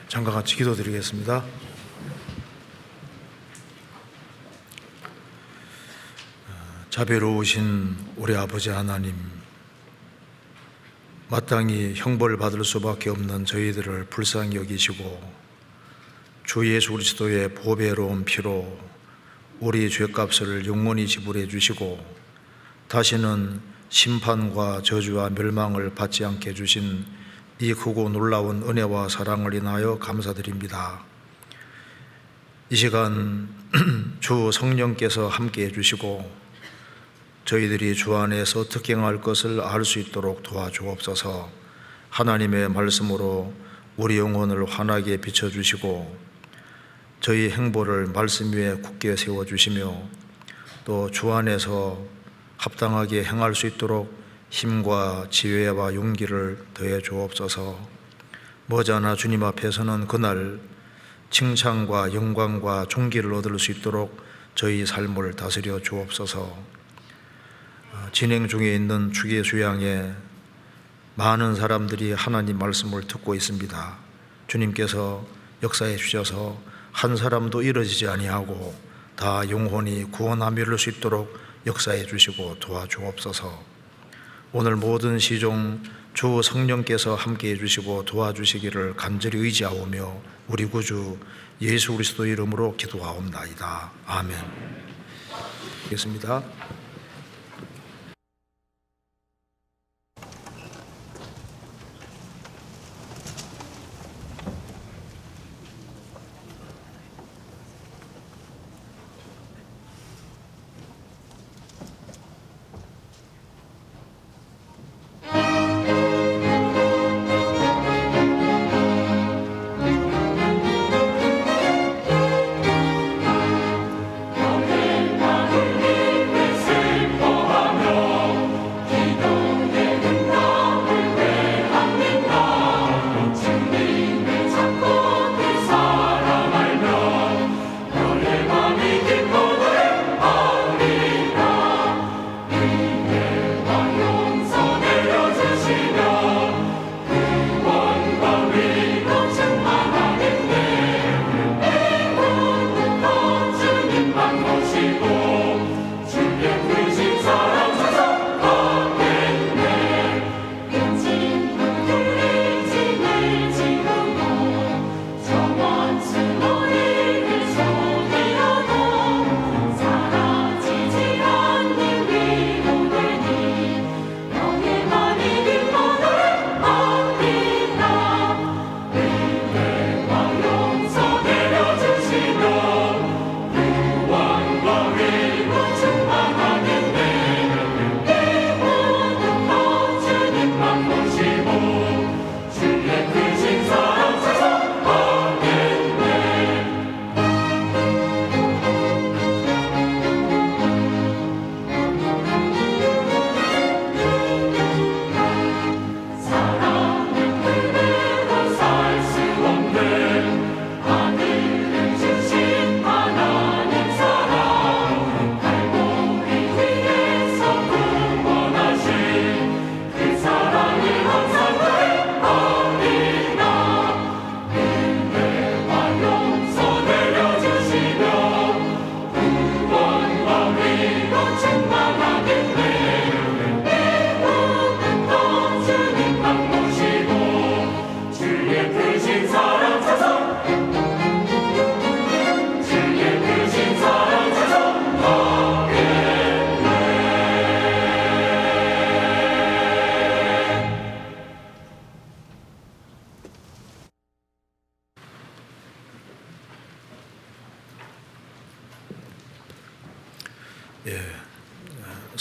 잠깐 같이 기도드리겠습니다. 자비로우신 우리 아버지 하나님, 마땅히 형벌을 받을 수밖에 없는 저희들을 불쌍히 여기시고 주 예수 그리스도의 보배로운 피로 우리 죄값을 영원히 지불해 주시고 다시는 심판과 저주와 멸망을 받지 않게 해주신 이 크고 놀라운 은혜와 사랑을 인하여 감사드립니다. 이 시간 주 성령께서 함께 해주시고 저희들이 주 안에서 어떻게 행할 것을 알 수 있도록 도와주옵소서. 하나님의 말씀으로 우리 영혼을 환하게 비춰주시고 저희 행보를 말씀 위에 굳게 세워주시며 또 주 안에서 합당하게 행할 수 있도록 힘과 지혜와 용기를 더해 주옵소서. 머지않아 주님 앞에서는 그날 칭찬과 영광과 존귀를 얻을 수 있도록 저희 삶을 다스려 주옵소서. 진행 중에 있는 주기 수양에 많은 사람들이 하나님 말씀을 듣고 있습니다. 주님께서 역사해 주셔서 한 사람도 이뤄지지 아니하고 다 영혼이 구원함이 이룰 수 있도록 역사해 주시고 도와주옵소서. 오늘 모든 시종 주 성령께서 함께해 주시고 도와주시기를 간절히 의지하오며 우리 구주 예수 그리스도 이름으로 기도하옵나이다. 아멘. 하겠습니다.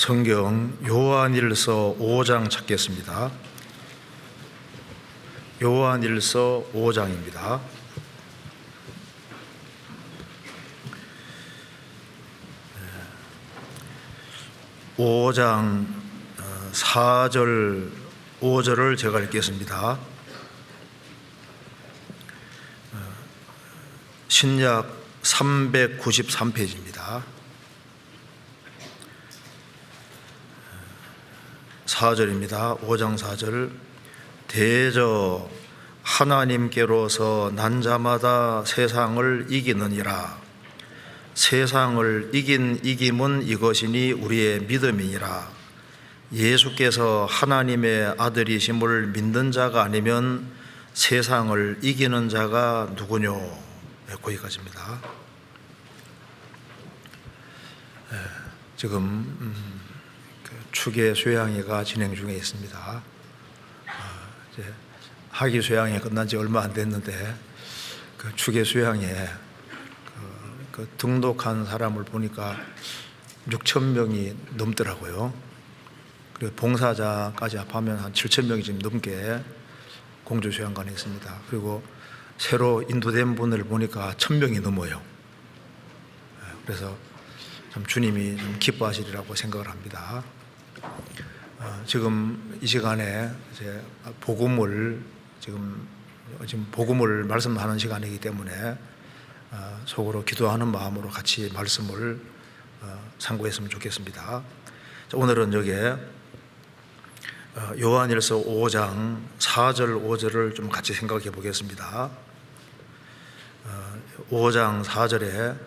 성경 요한일서 5장 찾겠습니다. 요한일서 5장입니다. 오 5장 4절 5절을 제가 읽겠습니다. 신약 393페이지입니다. 4절입니다. 5장 4절. 대저 하나님께로서 난 자마다 세상을 이기느니라. 세상을 이긴 이김은 이것이니 우리의 믿음이니라. 예수께서 하나님의 아들이심을 믿는 자가 아니면 세상을 이기는 자가 누구뇨? 거기까지입니다. 지금 추계 수양회가 진행 중에 있습니다. 이제 학위 수양회 끝난 지 얼마 안 됐는데 그 추계 수양회 그 등록한 사람을 보니까 6천 명이 넘더라고요. 그리고 봉사자까지 합하면 한 7천 명이 지금 넘게 공주 수양관에 있습니다. 그리고 새로 인도된 분을 보니까 1,000명이 넘어요. 그래서 참 주님이 좀 기뻐하시리라고 생각을 합니다. 지금 이 시간에 이제 복음을 지금 복음을 말씀하는 시간이기 때문에 속으로 기도하는 마음으로 같이 말씀을 상고했으면 좋겠습니다. 오늘은 여기에 요한일서 5장 4절 5절을 좀 같이 생각해 보겠습니다. 5장 4절에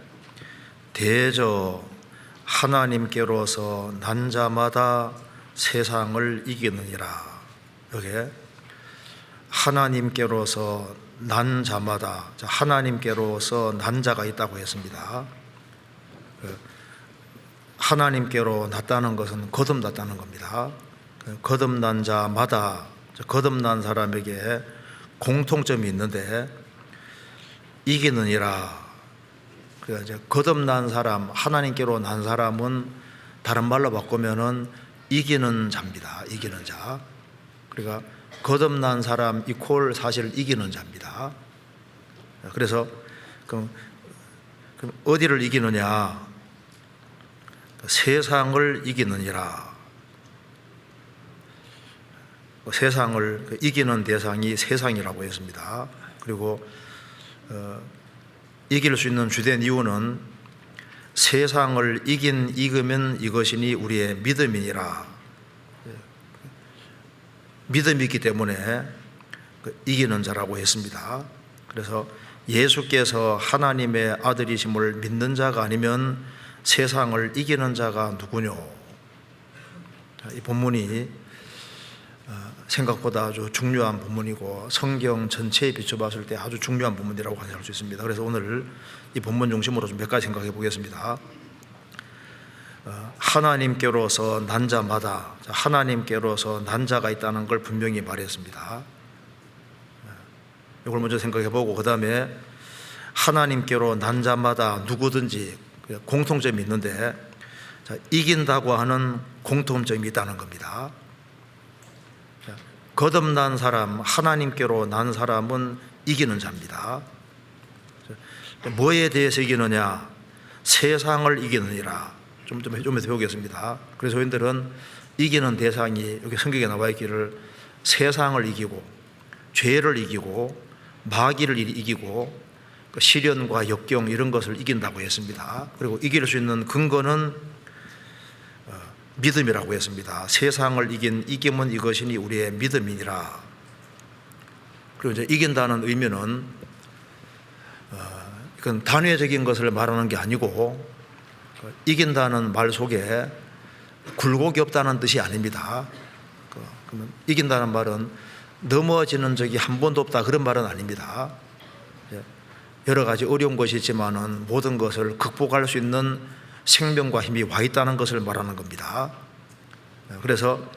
대저 하나님께로서 난 자마다 세상을 이기느니라. 여기에 하나님께로서 난 자마다, 하나님께로서 난 자가 있다고 했습니다. 하나님께로 났다는 것은 거듭났다는 겁니다. 거듭난 자마다, 거듭난 사람에게 공통점이 있는데 이기느니라. 그래서 이제 거듭난 사람, 하나님께로 난 사람은 다른 말로 바꾸면은 이기는 자입니다. 이기는 자. 그러니까 거듭난 사람 이퀄 사실 이기는 자입니다. 그래서 그럼 어디를 이기느냐? 세상을 이기느니라. 세상을 이기는 대상이 세상이라고 했습니다. 그리고 이길 수 있는 주된 이유는 세상을 이기면 이것이니 우리의 믿음이니라. 믿음이 있기 때문에 이기는 자라고 했습니다. 그래서 예수께서 하나님의 아들이심을 믿는 자가 아니면 세상을 이기는 자가 누구뇨? 이 본문이 생각보다 아주 중요한 본문이고 성경 전체에 비춰봤을 때 아주 중요한 본문이라고 할 수 있습니다. 그래서 오늘 이 본문 중심으로 좀 몇 가지 생각해 보겠습니다. 하나님께로서 난 자마다, 하나님께로서 난 자가 있다는 걸 분명히 말했습니다. 이걸 먼저 생각해 보고 그 다음에 하나님께로 난 자마다 누구든지 공통점이 있는데 이긴다고 하는 공통점이 있다는 겁니다. 거듭난 사람, 하나님께로 난 사람은 이기는 자입니다. 뭐에 대해서 이기느냐? 세상을 이기느니라. 좀 배우겠습니다. 그래서 저희들은 이기는 대상이 여기 성경에 나와 있기를 세상을 이기고 죄를 이기고 마귀를 이기고 시련과 역경 이런 것을 이긴다고 했습니다. 그리고 이길 수 있는 근거는 믿음이라고 했습니다. 세상을 이긴 이김은 이것이니 우리의 믿음이니라. 그리고 이제 이긴다는 의미는 이건 단회적인 것을 말하는 게 아니고 이긴다는 말 속에 굴곡이 없다는 뜻이 아닙니다. 그러면 이긴다는 말은 넘어지는 적이 한 번도 없다 그런 말은 아닙니다. 여러 가지 어려운 것이 있지만은 모든 것을 극복할 수 있는 생명과 힘이 와 있다는 것을 말하는 겁니다. 그래서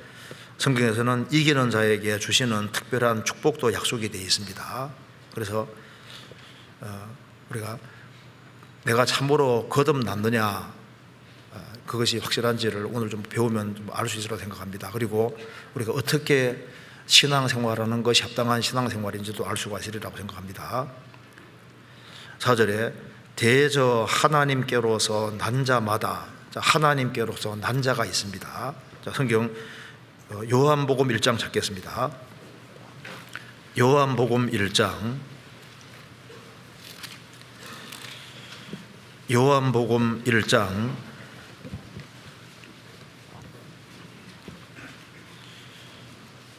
성경에서는 이기는 자에게 주시는 특별한 축복도 약속이 되어 있습니다. 그래서 우리가 내가 참으로 거듭났느냐 그것이 확실한지를 오늘 좀 배우면 좀 알 수 있으리라고 생각합니다. 그리고 우리가 어떻게 신앙생활하는 것이 합당한 신앙생활인지도 알 수가 있으리라고 생각합니다. 4절에 대저 하나님께로서 난 자마다, 하나님께로서 난 자가 있습니다. 성경 요한복음 1장 찾겠습니다. 요한복음 1장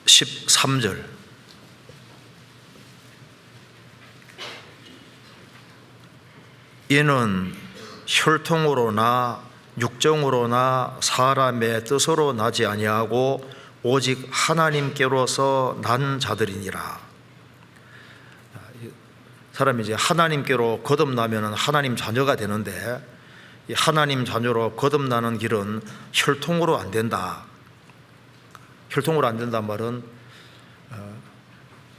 13절 이는 혈통으로나 육정으로나 사람의 뜻으로 나지 아니하고 오직 하나님께로서 난 자들이니라. 사람이 이제 하나님께로 거듭나면 하나님 자녀가 되는데, 이 하나님 자녀로 거듭나는 길은 혈통으로 안 된다. 혈통으로 안 된다는 말은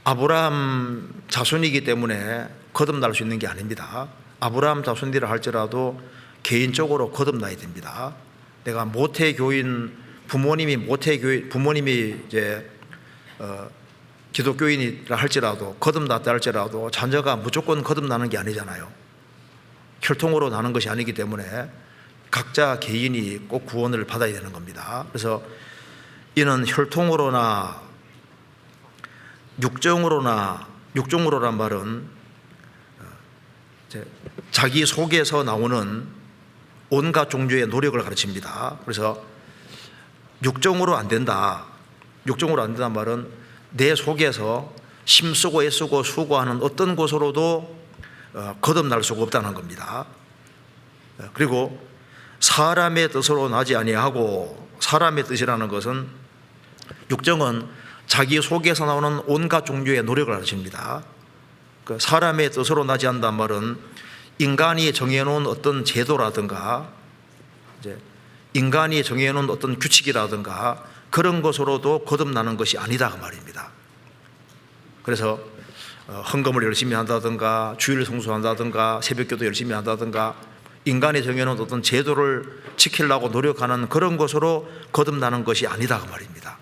아브라함 자손이기 때문에 거듭날 수 있는 게 아닙니다. 아브라함 자손이라 할지라도 개인적으로 거듭나야 됩니다. 내가 모태교인, 부모님이 이제 기독교인이라 할지라도, 거듭났다 할지라도 자녀가 무조건 거듭나는 게 아니잖아요. 혈통으로 나는 것이 아니기 때문에 각자 개인이 꼭 구원을 받아야 되는 겁니다. 그래서 이는 혈통으로나 육정으로란 말은 자기 속에서 나오는 온갖 종류의 노력을 가르칩니다. 그래서 육정으로 안 된다. 육정으로 안 된다는 말은 내 속에서 힘쓰고 애쓰고 수고하는 어떤 곳으로도 거듭날 수가 없다는 겁니다. 그리고 사람의 뜻으로 나지 아니하고, 사람의 뜻이라는 것은, 육정은 자기 속에서 나오는 온갖 종류의 노력을 가르칩니다. 사람의 뜻으로 나지 않는다는 말은 인간이 정해놓은 어떤 제도라든가 인간이 정해놓은 어떤 규칙이라든가 그런 것으로도 거듭나는 것이 아니다 그 말입니다. 그래서 헌금을 열심히 한다든가 주일 성수한다든가 새벽기도 열심히 한다든가 인간이 정해놓은 어떤 제도를 지키려고 노력하는 그런 것으로 거듭나는 것이 아니다 그 말입니다.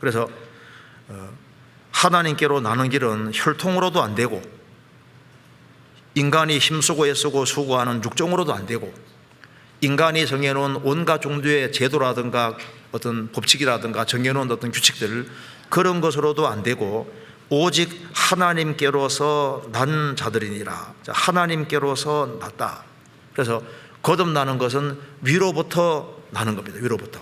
그래서 하나님께로 나는 길은 혈통으로도 안 되고, 인간이 힘쓰고 애쓰고 수고하는 육정으로도 안 되고, 인간이 정해놓은 온갖 종류의 제도라든가 어떤 법칙이라든가 정해놓은 어떤 규칙들, 그런 것으로도 안 되고 오직 하나님께로서 난 자들이니라. 하나님께로서 났다. 그래서 거듭나는 것은 위로부터 나는 겁니다. 위로부터.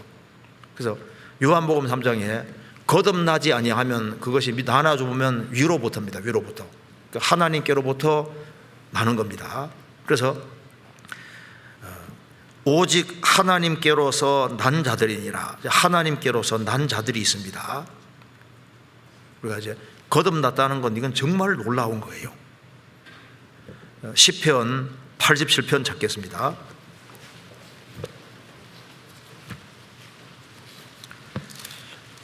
그래서 요한복음 3장에 거듭나지 아니하면 그것이 나눠줘 보면 위로부터입니다. 위로부터. 그러니까 하나님께로부터 나는 겁니다. 그래서 오직 하나님께로서 난 자들이니라. 하나님께로서 난 자들이 있습니다. 우리가 이제 거듭났다는 건 이건 정말 놀라운 거예요. 시편 87편 찾겠습니다.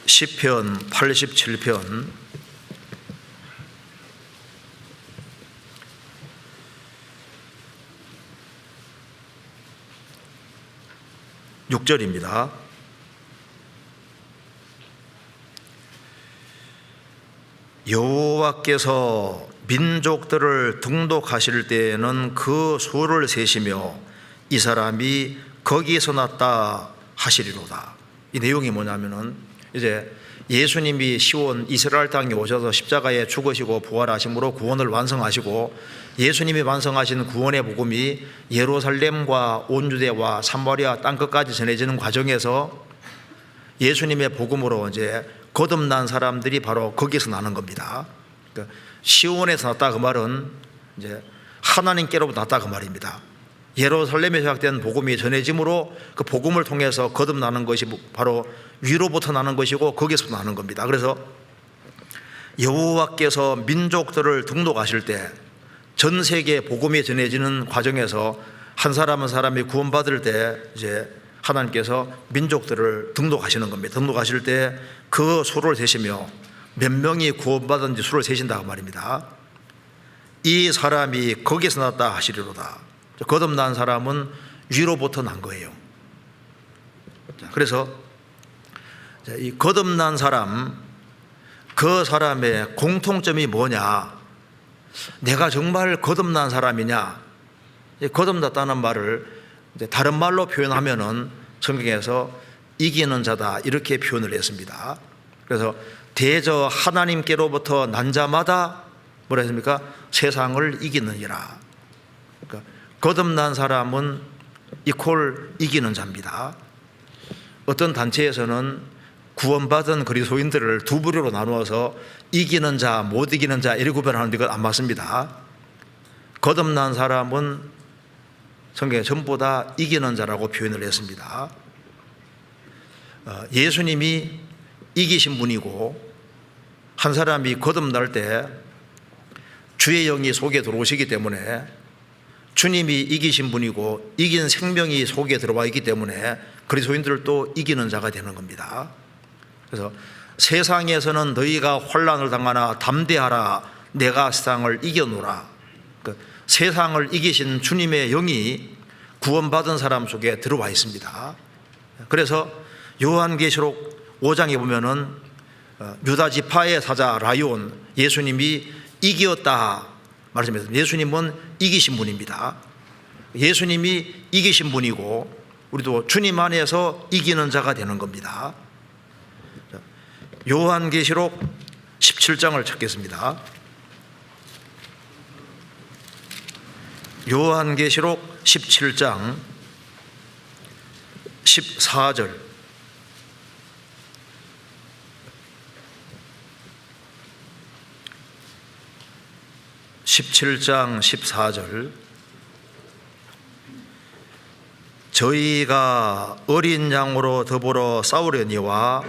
시편 87편 6절입니다. 여호와께서 민족들을 등록하실 때에는 그 수를 세시며 이 사람이 거기에서 났다 하시리로다. 이 내용이 뭐냐면은 이제 예수님이 시온 이스라엘 땅에 오셔서 십자가에 죽으시고 부활하심으로 구원을 완성하시고, 예수님이 완성하신 구원의 복음이 예루살렘과 온 유대와 사마리아 땅끝까지 전해지는 과정에서 예수님의 복음으로 이제 거듭난 사람들이 바로 거기서 나는 겁니다. 그러니까 시온에서 났다 그 말은 이제 하나님께로부터 났다 그 말입니다. 예루살렘에 시작된 복음이 전해짐으로 그 복음을 통해서 거듭나는 것이 바로 위로부터 나는 것이고 거기서 나는 겁니다. 그래서 여호와께서 민족들을 등록하실 때, 전 세계에 복음이 전해지는 과정에서 한 사람 한 사람이 구원받을 때 이제 하나님께서 민족들을 등록하시는 겁니다. 등록하실 때 그 수를 세시며 몇 명이 구원받은지 수를 세신다 그 말입니다. 이 사람이 거기서 났다 하시리로다. 거듭난 사람은 위로부터 난 거예요. 그래서 이 거듭난 사람, 그 사람의 공통점이 뭐냐? 내가 정말 거듭난 사람이냐? 거듭났다는 말을 다른 말로 표현하면은 성경에서 이기는 자다 이렇게 표현을 했습니다. 그래서 대저 하나님께로부터 난 자마다 뭐라 했습니까? 세상을 이기느니라. 그러니까 거듭난 사람은 이퀄 이기는 자입니다. 어떤 단체에서는 구원받은 그리스도인들을 두 부류로 나누어서 이기는 자, 못 이기는 자 이렇게 구별하는데 이건 안 맞습니다. 거듭난 사람은 성경에 전부 다 이기는 자라고 표현을 했습니다. 예수님이 이기신 분이고, 한 사람이 거듭날 때 주의 영이 속에 들어오시기 때문에 주님이 이기신 분이고 이긴 생명이 속에 들어와 있기 때문에 그리스도인들도 이기는 자가 되는 겁니다. 그래서 세상에서는 너희가 환난을 당하나 담대하라, 내가 세상을 이겨노라. 세상을 이기신 주님의 영이 구원받은 사람 속에 들어와 있습니다. 그래서 요한계시록 5장에 보면은 유다 지파의 사자 라이온, 예수님이 이겼다 말씀했습니다. 예수님은 이기신 분입니다. 예수님이 이기신 분이고 우리도 주님 안에서 이기는 자가 되는 겁니다. 요한계시록 17장을 찾겠습니다. 요한계시록 17장 14절. 17장 14절. 저희가 어린 양으로 더불어 싸우려니와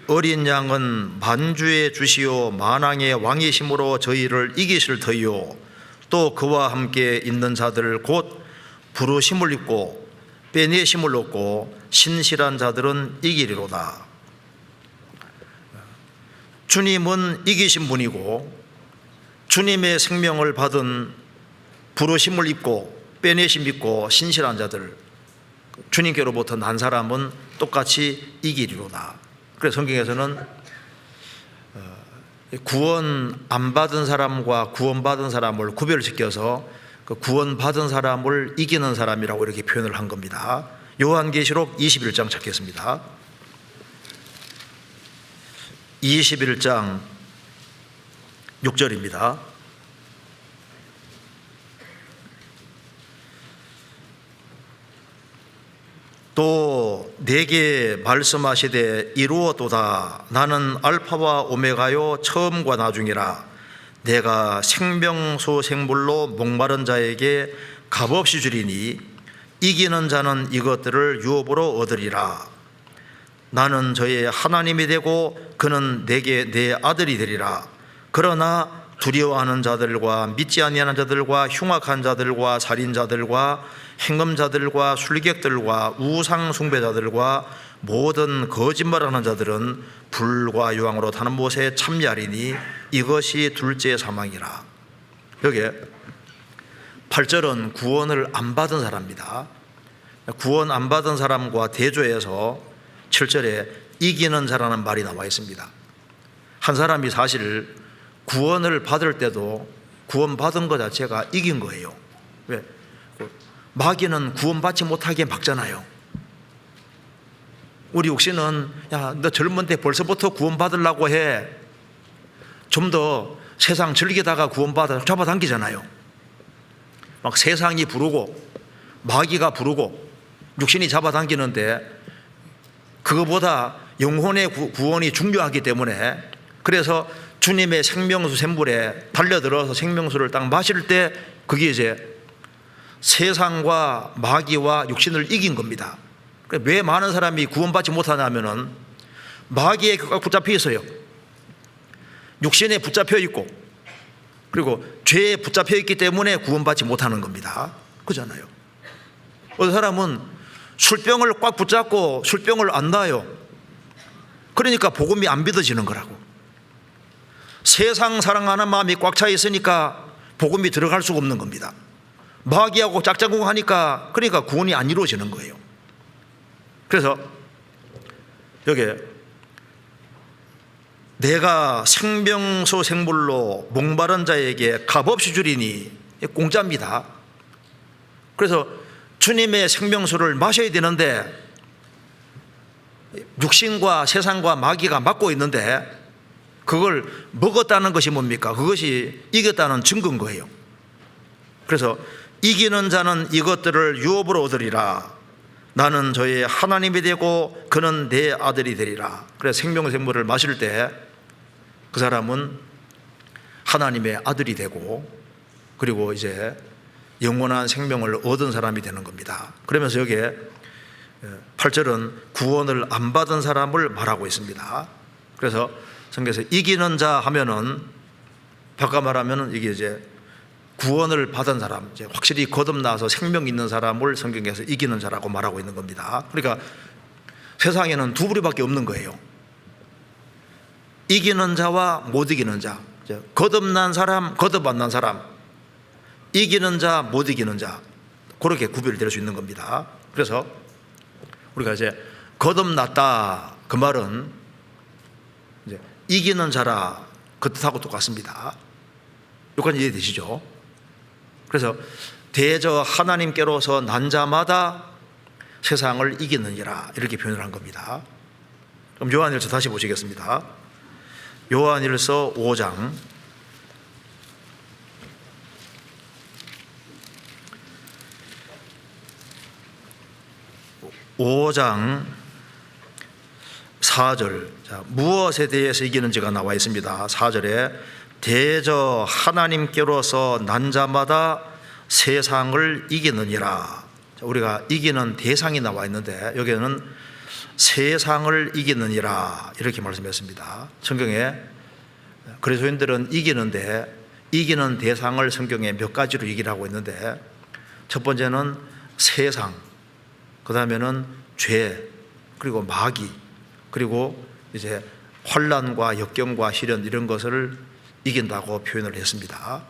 어린 양은 만주의 주시오 만왕의 왕이심으로 저희를 이기실 터이요 또 그와 함께 있는 자들 곧 부르심을 입고 빼내심을 얻고 신실한 자들은 이기리로다. 주님은 이기신 분이고 주님의 생명을 받은 부르심을 입고 빼내심 입고 신실한 자들, 주님께로부터 난 사람은 똑같이 이기리로다. 그래서 성경에서는 구원 안 받은 사람과 구원받은 사람을 구별시켜서 그 구원받은 사람을 이기는 사람이라고 이렇게 표현을 한 겁니다. 요한계시록 21장 찾겠습니다. 21장 6절입니다. 또 내게 말씀하시되 이루었도다. 나는 알파와 오메가요 처음과 나중이라. 내가 생명수 생물로 목마른 자에게 값없이 주리니 이기는 자는 이것들을 유업으로 얻으리라. 나는 저의 하나님이 되고 그는 내게 내 아들이 되리라. 그러나 두려워하는 자들과 믿지 아니하는 자들과 흉악한 자들과 살인자들과 행음자들과 술객들과 우상 숭배자들과 모든 거짓말하는 자들은 불과 유황으로 타는 못에 참여하리니 이것이 둘째 사망이라. 여기에 8절은 구원을 안 받은 사람입니다. 구원 안 받은 사람과 대조해서 7절에 이기는 자라는 말이 나와 있습니다. 한 사람이 사실 구원을 받을 때도 구원받은 것 자체가 이긴 거예요. 왜? 마귀는 구원받지 못하게 막잖아요. 우리 육신은 야, 너 젊은데 벌써부터 구원받으려고 해. 좀 더 세상 즐기다가 구원받아 잡아당기잖아요. 막 세상이 부르고 마귀가 부르고 육신이 잡아당기는데 그거보다 영혼의 구원이 중요하기 때문에, 그래서 주님의 생명수 샘물에 달려들어서 생명수를 딱 마실 때 그게 이제 세상과 마귀와 육신을 이긴 겁니다. 왜 많은 사람이 구원받지 못하냐면은 마귀에 붙잡혀 있어요. 육신에 붙잡혀 있고 그리고 죄에 붙잡혀 있기 때문에 구원받지 못하는 겁니다. 그렇잖아요. 어떤 사람은 술병을 꽉 붙잡고 술병을 안 놔요. 그러니까 복음이 안 믿어지는 거라고. 세상 사랑하는 마음이 꽉 차 있으니까 복음이 들어갈 수가 없는 겁니다. 마귀하고 짝짝꿍 하니까 그러니까 구원이 안 이루어지는 거예요. 그래서 여기에 내가 생명수 생물로 목마른 자에게 값없이 주리니 공짜입니다. 그래서 주님의 생명수를 마셔야 되는데 육신과 세상과 마귀가 막고 있는데 그걸 먹었다는 것이 뭡니까? 그것이 이겼다는 증거인 거예요. 그래서 이기는 자는 이것들을 유업으로 얻으리라. 나는 저의 하나님이 되고 그는 내 아들이 되리라. 그래서 생명생물을 마실 때 그 사람은 하나님의 아들이 되고 그리고 이제 영원한 생명을 얻은 사람이 되는 겁니다. 그러면서 여기에 8절은 구원을 안 받은 사람을 말하고 있습니다. 그래서 성경에서 이기는 자 하면은 바꿔 말하면은 이게 이제 구원을 받은 사람, 이제 확실히 거듭나서 생명 있는 사람을 성경에서 이기는 자라고 말하고 있는 겁니다. 그러니까 세상에는 두 부류밖에 없는 거예요. 이기는 자와 못 이기는 자, 거듭난 사람, 거듭 안 난 사람, 이기는 자, 못 이기는 자, 그렇게 구별될 수 있는 겁니다. 그래서 우리가 이제 거듭났다 그 말은 이제 이기는 자라 그 뜻하고 똑같습니다. 여기까지 이해되시죠? 그래서 대저 하나님께로서 난 자마다 세상을 이기느니라 이렇게 표현을 한 겁니다. 그럼 요한일서 다시 보시겠습니다. 요한일서 5장 4절, 무엇에 대해서 이기는지가 나와 있습니다. 4절에 대저 하나님께로서 난 자마다 세상을 이기느니라. 우리가 이기는 대상이 나와 있는데 여기에는 세상을 이기느니라 이렇게 말씀했습니다. 성경에 그리스도인들은 이기는데 이기는 대상을 성경에 몇 가지로 이기라고 했는데 첫 번째는 세상, 그 다음에는 죄, 그리고 마귀, 그리고 이제 환난과 역경과 시련 이런 것을 이긴다고 표현을 했습니다.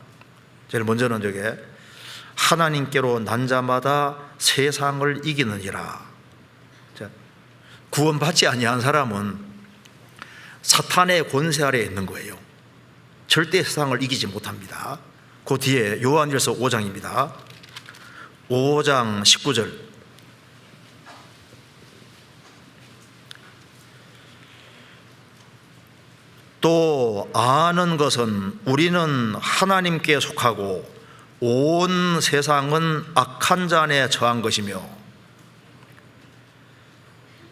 제일 먼저는 저게 하나님께로 난 자마다 세상을 이기느니라. 구원받지 아니한 사람은 사탄의 권세 아래에 있는 거예요. 절대 세상을 이기지 못합니다. 그 뒤에 요한일서 5장입니다. 5장 19절. 또 아는 것은 우리는 하나님께 속하고 온 세상은 악한 자 안에 처한 것이며,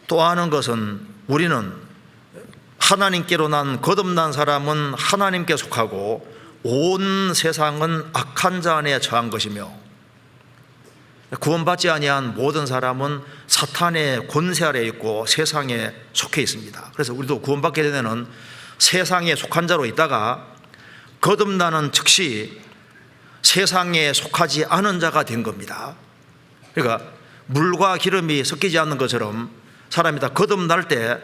또 아는 것은 우리는 하나님께로 난 거듭난 사람은 하나님께 속하고 온 세상은 악한 자 안에 처한 것이며, 구원받지 아니한 모든 사람은 사탄의 권세 아래에 있고 세상에 속해 있습니다. 그래서 우리도 구원받게 되면은 세상에 속한 자로 있다가 거듭나는 즉시 세상에 속하지 않은 자가 된 겁니다. 그러니까 물과 기름이 섞이지 않는 것처럼 사람이 다 거듭날 때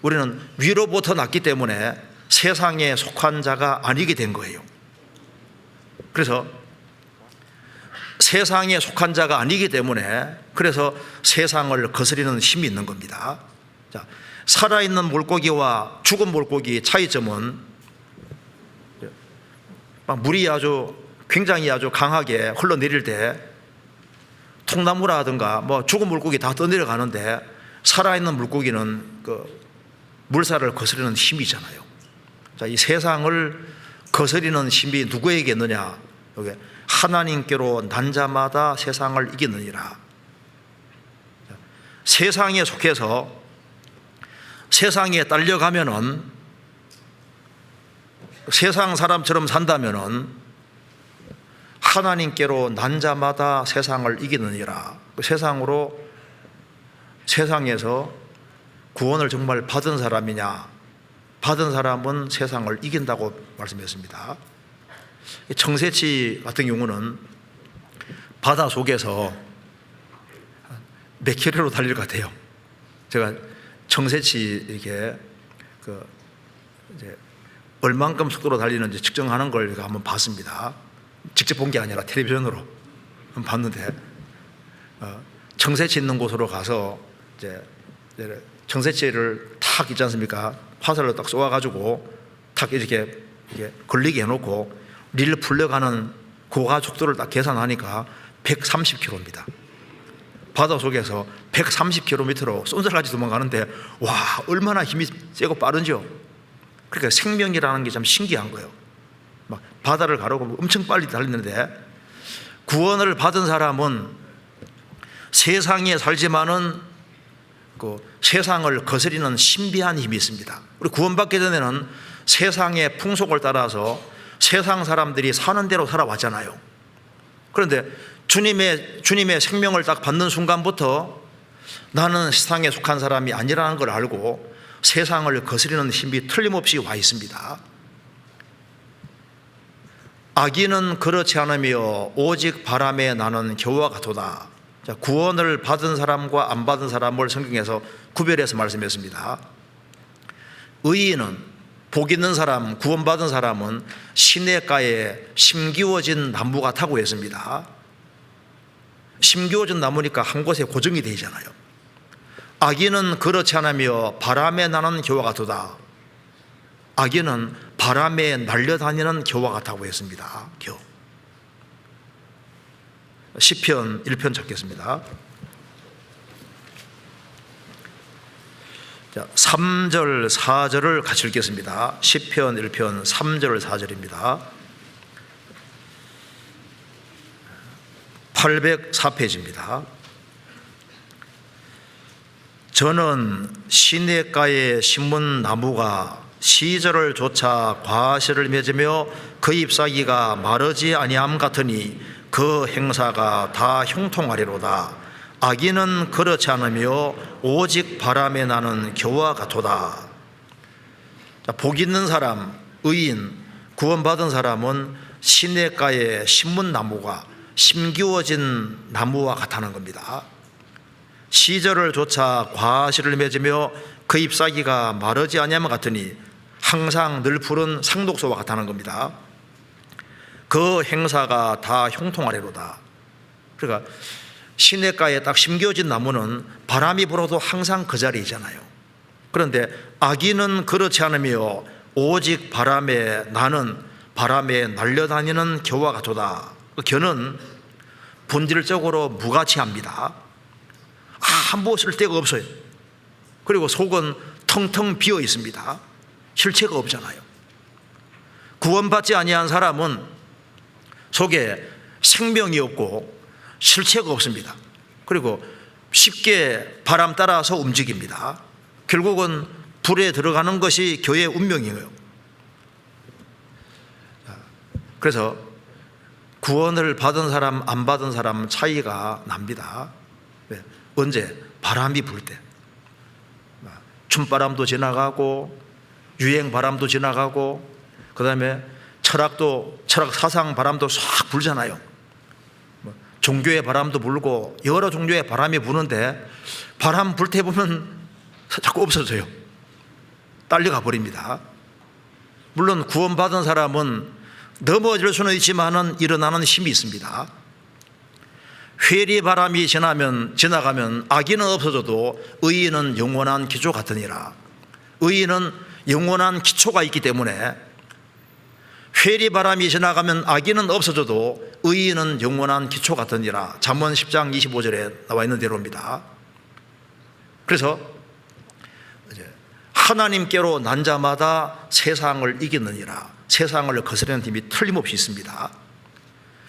우리는 위로부터 났기 때문에 세상에 속한 자가 아니게 된 거예요. 그래서 세상에 속한 자가 아니기 때문에 그래서 세상을 거스리는 힘이 있는 겁니다. 자, 살아있는 물고기와 죽은 물고기의 차이점은 물이 굉장히 아주 강하게 흘러내릴 때 통나무라든가 뭐 죽은 물고기 다 떠내려가는데 살아있는 물고기는 그 물살을 거스르는 힘이 있잖아요. 자, 이 세상을 거스리는 힘이 누구에게 있느냐? 여기 하나님께로 난 자마다 세상을 이기느니라. 세상에 속해서 세상에 딸려가면은 세상 사람처럼 산다면은 하나님께로 난 자마다 세상을 이기느니라. 세상에서 구원을 정말 받은 사람이냐? 받은 사람은 세상을 이긴다고 말씀했습니다. 청새치 같은 경우는 바다 속에서 몇 킬로로 달릴 것 같아요. 제가 청새치 이렇게 이제 얼만큼 속도로 달리는지 측정하는 걸 제가 한번 봤습니다. 직접 본 게 아니라 텔레비전으로 한번 봤는데 청새치 있는 곳으로 가서 이제 청새치를 탁 있지 않습니까? 화살로 딱 쏘아가지고 탁 이렇게 걸리게 해놓고 릴 풀려가는 고가 속도를 딱 계산하니까 130km입니다. 바다 속에서 130km로 쏜살같이 도망가는데 와, 얼마나 힘이 세고 빠른지요. 그러니까 생명이라는 게 참 신기한 거예요. 막 바다를 가르고 엄청 빨리 달리는데 구원을 받은 사람은 세상에 살지만은 그 세상을 거스리는 신비한 힘이 있습니다. 우리 구원받기 전에는 세상의 풍속을 따라서 세상 사람들이 사는 대로 살아왔잖아요. 그런데 주님의 생명을 딱 받는 순간부터 나는 세상에 속한 사람이 아니라는 걸 알고 세상을 거스리는 힘이 틀림없이 와 있습니다. 악인은 그렇지 않으며 오직 바람에 나는 겨와 같도다. 구원을 받은 사람과 안 받은 사람을 성경에서 구별해서 말씀했습니다. 의인은, 복 있는 사람, 구원받은 사람은 시냇가에 심기워진 나무 같다고 했습니다. 심기워진 나무니까 한 곳에 고정이 되잖아요. 악인은 그렇지 않으며 바람에 나는 겨와 같도다. 악인은 바람에 날려다니는 겨와 같다고 했습니다. 겨. 시편 1편 찾겠습니다. 3절 4절을 같이 읽겠습니다. 시편 1편 3절 4절입니다. 804페이지입니다. 저는 시냇가에 심은 나무가 시절을 쫓아 과실을 맺으며 그 잎사귀가 마르지 아니함 같으니 그 행사가 다 형통하리로다. 악인은 그렇지 않으며 오직 바람에 나는 겨와 같도다. 복 있는 사람, 의인, 구원받은 사람은 시냇가에 심은 나무가 심기워진 나무와 같다는 겁니다. 시절을 쫓아 과실을 맺으며 그 잎사귀가 마르지 아니함 같으니 항상 늘 푸른 상독소와 같다는 겁니다. 그 행사가 다 형통하리로다. 그러니까 시냇가에 딱 심겨진 나무는 바람이 불어도 항상 그 자리에 있잖아요. 그런데 악인은 그렇지 않으며 오직 바람에 나는 바람에 날려다니는 겨와 같도다. 그 겨는 본질적으로 무가치합니다. 아무 쓸데가 없어요. 그리고 속은 텅텅 비어 있습니다. 실체가 없잖아요. 구원받지 아니한 사람은 속에 생명이 없고 실체가 없습니다. 그리고 쉽게 바람 따라서 움직입니다. 결국은 불에 들어가는 것이 교회의 운명이에요. 그래서 구원을 받은 사람 안 받은 사람 차이가 납니다. 언제? 바람이 불 때. 춤바람도 지나가고 유행 바람도 지나가고 그 다음에 철학 사상 바람도 싹 불잖아요. 종교의 바람도 불고 여러 종교의 바람이 부는데 바람 불 때 보면 자꾸 없어져요. 딸려가 버립니다. 물론 구원받은 사람은 넘어질 수는 있지만은 일어나는 힘이 있습니다. 회리 바람이 지나가면 악인은 없어져도 의인은 영원한 기초 같으니라. 의인은 영원한 기초가 있기 때문에 회리 바람이 지나가면 악인은 없어져도 의인은 영원한 기초 같으니라. 잠언 10장 25절에 나와 있는 대로입니다. 그래서 하나님께로 난 자마다 세상을 이기느니라. 세상을 거스르는 힘이 틀림없이 있습니다.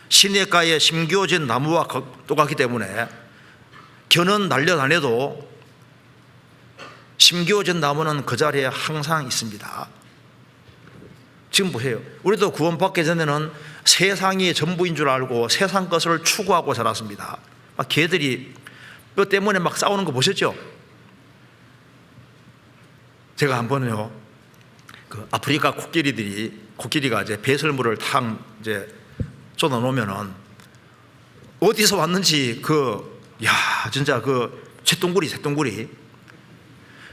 시냇가에 심겨진 나무와 똑같기 때문에 겨는 날려다녀도 심겨진 나무는 그 자리에 항상 있습니다. 지금 보세요. 우리도 구원받기 전에는 세상이 전부인 줄 알고 세상 것을 추구하고 살았습니다. 막 개들이 뼈 때문에 막 싸우는 거 보셨죠? 제가 한 번은요, 그 아프리카 코끼리가 이제 배설물을 탁 이제 쏟아 놓으면은 어디서 왔는지 진짜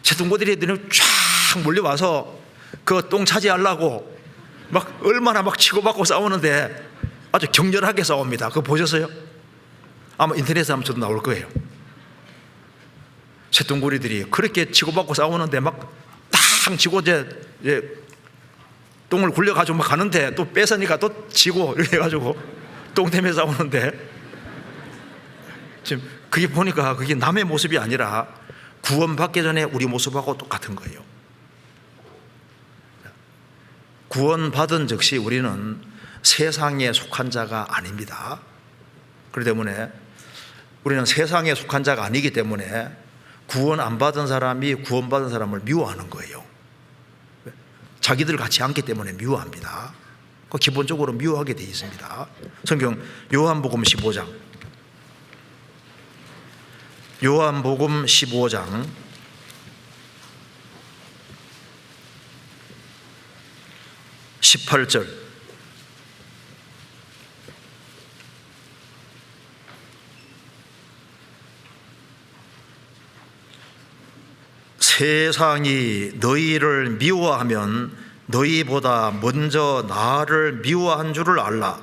새똥구리들이 쫙 몰려와서 그 똥 차지하려고 막 얼마나 막 치고받고 싸우는데 아주 격렬하게 싸웁니다. 그거 보셨어요? 아마 인터넷에 한번 저도 나올 거예요. 새똥구리들이 그렇게 치고받고 싸우는데 막 딱 치고 이제 똥을 굴려가지고 막 가는데 또 뺏으니까 또 지고 이렇게 해가지고 똥 때문에 싸우는데 지금 그게 보니까 그게 남의 모습이 아니라 구원받기 전에 우리 모습하고 똑같은 거예요. 구원받은 즉시 우리는 세상에 속한 자가 아닙니다. 그렇기 때문에 우리는 세상에 속한 자가 아니기 때문에 구원 안 받은 사람이 구원받은 사람을 미워하는 거예요. 자기들 같지 않기 때문에 미워합니다. 기본적으로 미워하게 되어 있습니다. 성경 요한복음 15장, 요한복음 15장 18절, 세상이 너희를 미워하면 너희보다 먼저 나를 미워한 줄을 알라.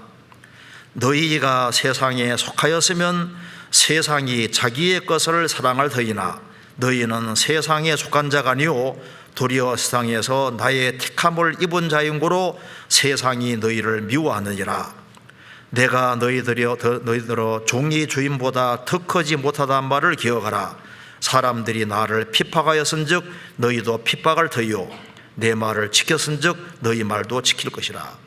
너희가 세상에 속하였으면 세상이 자기의 것을 사랑할 터이나 너희는 세상에 속한 자가 아니요 도리어 세상에서 나의 택함을 입은 자인고로 세상이 너희를 미워하느니라. 내가 너희들어 종이 주인보다 더 크지 못하다는 말을 기억하라. 사람들이 나를 핍박하였은즉 너희도 핍박할 터이요 내 말을 지켰은즉 너희 말도 지킬 것이라.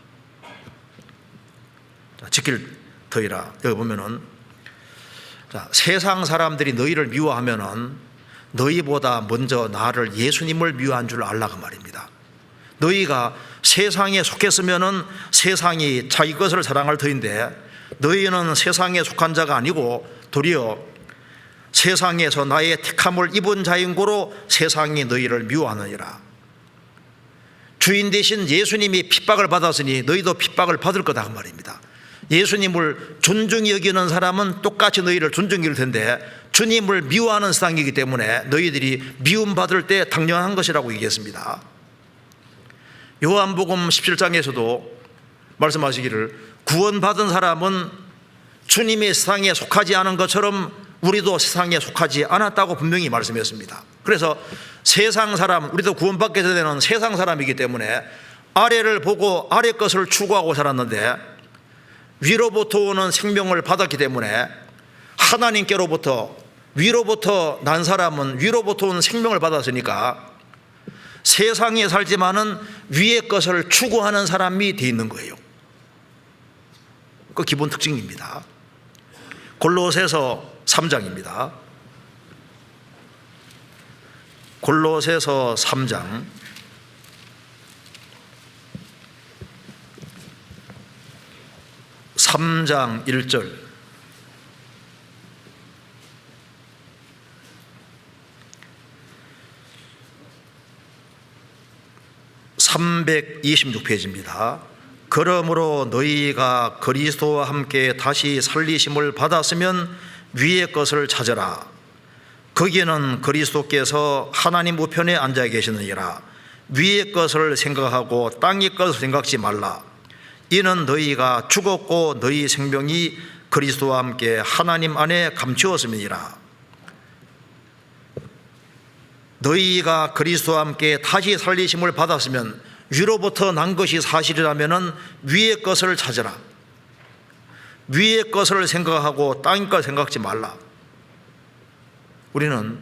지킬 터이라. 여기 보면은 세상 사람들이 너희를 미워하면은 너희보다 먼저 나를 예수님을 미워한 줄 알라고 말입니다. 너희가 세상에 속했으면은 세상이 자기 것을 사랑할 터인데 너희는 세상에 속한 자가 아니고 도리어 세상에서 나의 택함을 입은 자인고로 세상이 너희를 미워하느니라. 주인 대신 예수님이 핍박을 받았으니 너희도 핍박을 받을 거다 그 말입니다. 예수님을 존중히 여기는 사람은 똑같이 너희를 존중히 여길 텐데 주님을 미워하는 세상이기 때문에 너희들이 미움받을 때 당연한 것이라고 얘기했습니다. 요한복음 17장에서도 말씀하시기를 구원받은 사람은 주님의 세상에 속하지 않은 것처럼 우리도 세상에 속하지 않았다고 분명히 말씀했습니다. 그래서 세상 사람, 우리도 구원받게 되는 세상 사람이기 때문에 아래를 보고 아래 것을 추구하고 살았는데 위로부터 오는 생명을 받았기 때문에 하나님께로부터 위로부터 난 사람은 위로부터 오는 생명을 받았으니까 세상에 살지만은 위의 것을 추구하는 사람이 되어 있는 거예요. 그 기본 특징입니다. 골로새서 3장입니다. 골로새서 3장 3장 1절, (326페이지입니다) 그러므로 너희가 그리스도와 함께 다시 살리심을 받았으면 위의 것을 찾으라. 거기는 그리스도께서 하나님 우편에 앉아 계시느니라. 위의 것을 생각하고 땅의 것을 생각지 말라. 이는 너희가 죽었고 너희 생명이 그리스도와 함께 하나님 안에 감추었음이니라. 너희가 그리스도와 함께 다시 살리심을 받았으면 위로부터 난 것이 사실이라면 위의 것을 찾으라. 위의 것을 생각하고 땅의 것을 생각지 말라. 우리는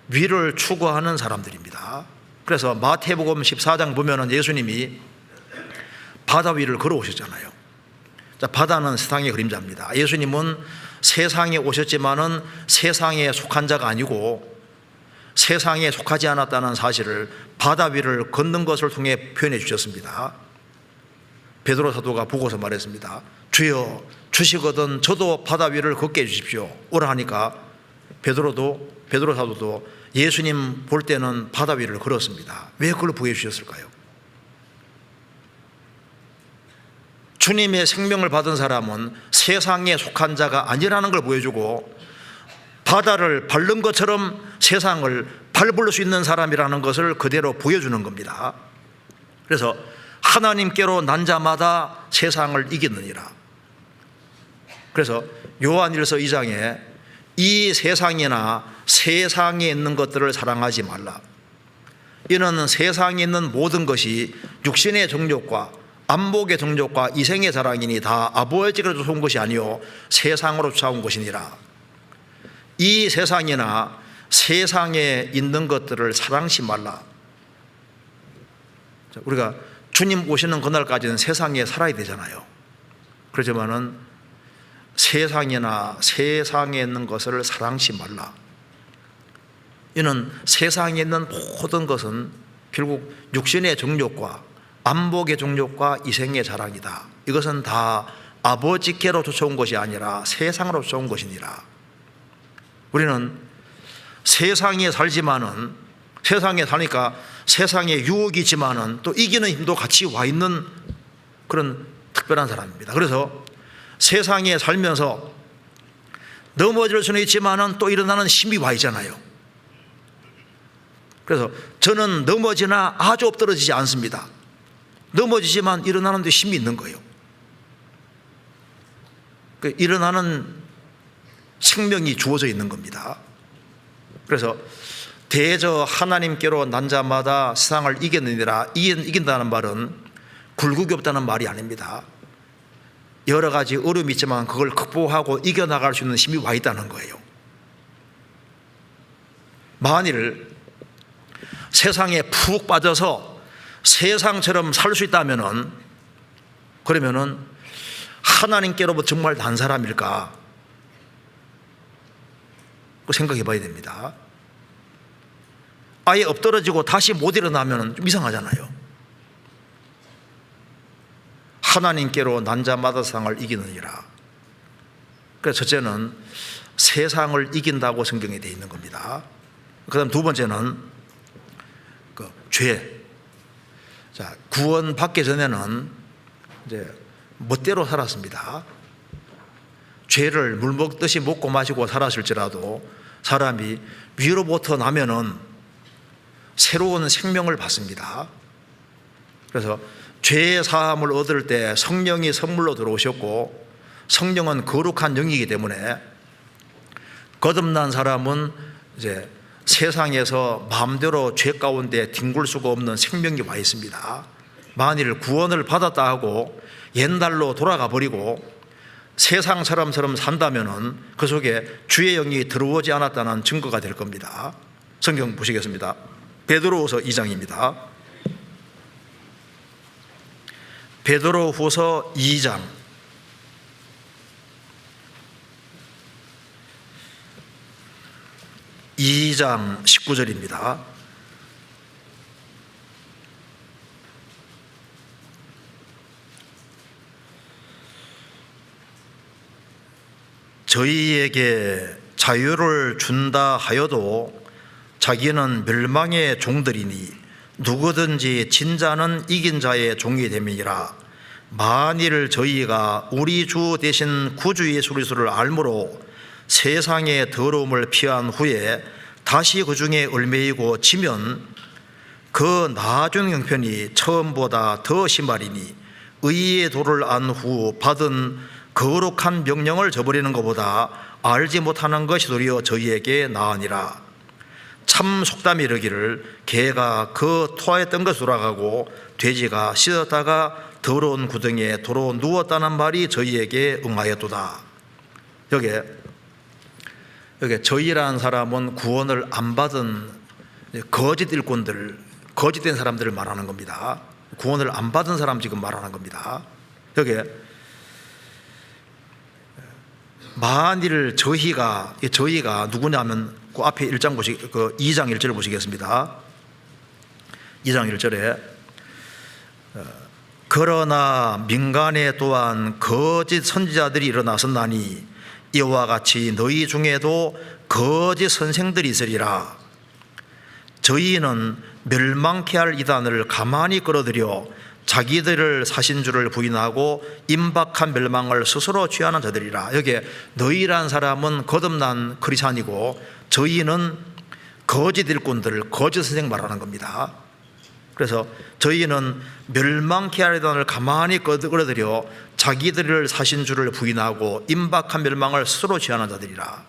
위를 추구하는 사람들입니다. 그래서 마태복음 14장 보면은 예수님이 바다 위를 걸어오셨잖아요. 바다는 세상의 그림자입니다. 예수님은 세상에 오셨지만은 세상에 속한 자가 아니고 세상에 속하지 않았다는 사실을 바다 위를 걷는 것을 통해 표현해 주셨습니다. 베드로 사도가 보고서 말했습니다. 주여 주시거든 저도 바다 위를 걷게 해 주십시오. 오라 하니까 베드로 사도도 예수님 볼 때는 바다 위를 걸었습니다. 왜 그걸 보여주셨을까요? 주님의 생명을 받은 사람은 세상에 속한 자가 아니라는 걸 보여주고 바다를 밟는 것처럼 세상을 밟을 수 있는 사람이라는 것을 그대로 보여주는 겁니다. 그래서 하나님께로 난 자마다 세상을 이기느니라. 그래서 요한일서 2장에 이 세상이나 세상에 있는 것들을 사랑하지 말라. 이는 세상에 있는 모든 것이 육신의 정욕과 안목의 정욕과 이생의 자랑이니 다 아버지께로 쫓아온 것이 아니요 세상으로 쫓아온 것이니라. 이 세상이나 세상에 있는 것들을 사랑치 말라. 우리가 주님 오시는 그날까지는 세상에 살아야 되잖아요. 그렇지만은 세상이나 세상에 있는 것을 사랑치 말라. 이는 세상에 있는 모든 것은 결국 육신의 정욕과 안복의 종족과 이생의 자랑이다. 이것은 다 아버지께로 쫓아온 것이 아니라 세상으로 쫓아온 것이니라. 우리는 세상에 살지만은, 세상에 사니까 세상에 유혹이 있지만은 또 이기는 힘도 같이 와 있는 그런 특별한 사람입니다. 그래서 세상에 살면서 넘어질 수는 있지만은 또 일어나는 힘이 와 있잖아요. 그래서 저는 넘어지나 아주 엎드러지지 않습니다. 넘어지지만 일어나는 데 힘이 있는 거예요. 일어나는 생명이 주어져 있는 겁니다. 그래서 대저 하나님께로 난 자마다 세상을 이겼느니라. 이긴다는 말은 굴곡이 없다는 말이 아닙니다. 여러 가지 어려움이 있지만 그걸 극복하고 이겨나갈 수 있는 힘이 와 있다는 거예요. 만일 세상에 푹 빠져서 세상처럼 살 수 있다면은, 그러면은 하나님께로부터 정말 난 사람일까? 생각해 봐야 됩니다. 아예 엎드러지고 다시 못 일어나면 좀 이상하잖아요. 하나님께로 난 자마다 세상을 이기느니라. 그래서 첫째는 세상을 이긴다고 성경에 되어 있는 겁니다. 그 다음 두 번째는 죄. 자, 구원 받기 전에는 이제 멋대로 살았습니다. 죄를 물 먹듯이 먹고 마시고 살았을지라도 사람이 위로부터 나면은 새로운 생명을 받습니다. 그래서 죄의 사함을 얻을 때 성령이 선물로 들어오셨고, 성령은 거룩한 영이기 때문에 거듭난 사람은 이제 세상에서 마음대로 죄 가운데 뒹굴 수가 없는 생명이 와 있습니다. 만일 구원을 받았다 하고 옛날로 돌아가 버리고 세상처럼 산다면은 그 속에 주의 영이 들어오지 않았다는 증거가 될 겁니다. 성경 보시겠습니다. 베드로후서 2장입니다. 베드로후서 2장 19절입니다. 저희에게 자유를 준다 하여도 자기는 멸망의 종들이니 누구든지 진자는 이긴 자의 종이 됨이니라. 만일 저희가 우리 주 대신 구주 예수 그리스도를 알므로 세상의 더러움을 피한 후에 다시 그 중에 얽매이고 지면 그 나중 형편이 처음보다 더 심하리니 의의 도를 안 후 받은 거룩한 명령을 저버리는 것보다 알지 못하는 것이 도리어 저희에게 나으니라. 참 속담이 이르기를 개가 그 토하였던 것으로 돌아가고 돼지가 씻었다가 더러운 구덩이에 도로 누웠다는 말이 저희에게 응하였도다. 여기에 저희라는 사람은 구원을 안 받은 거짓 일꾼들, 거짓된 사람들을 말하는 겁니다. 구원을 안 받은 사람 지금 말하는 겁니다. 여기에 만일 저희가 누구냐면 그 앞에 2장 1절 보시겠습니다. 2장 1절에 그러나 민간에 또한 거짓 선지자들이 일어나섰나니 이와 같이 너희 중에도 거짓 선생들이 있으리라. 저희는 멸망케 할 이단을 가만히 끌어들여 자기들을 사신 줄을 부인하고 임박한 멸망을 스스로 취하는 자들이라. 여기에 너희란 사람은 거듭난 크리스찬이고 저희는 거짓 일꾼들, 거짓 선생 말하는 겁니다. 그래서 저희는 멸망케 할 이단을 가만히 끌어들여 자기들을 사신 줄을 부인하고 임박한 멸망을 스스로 취하는 자들이라.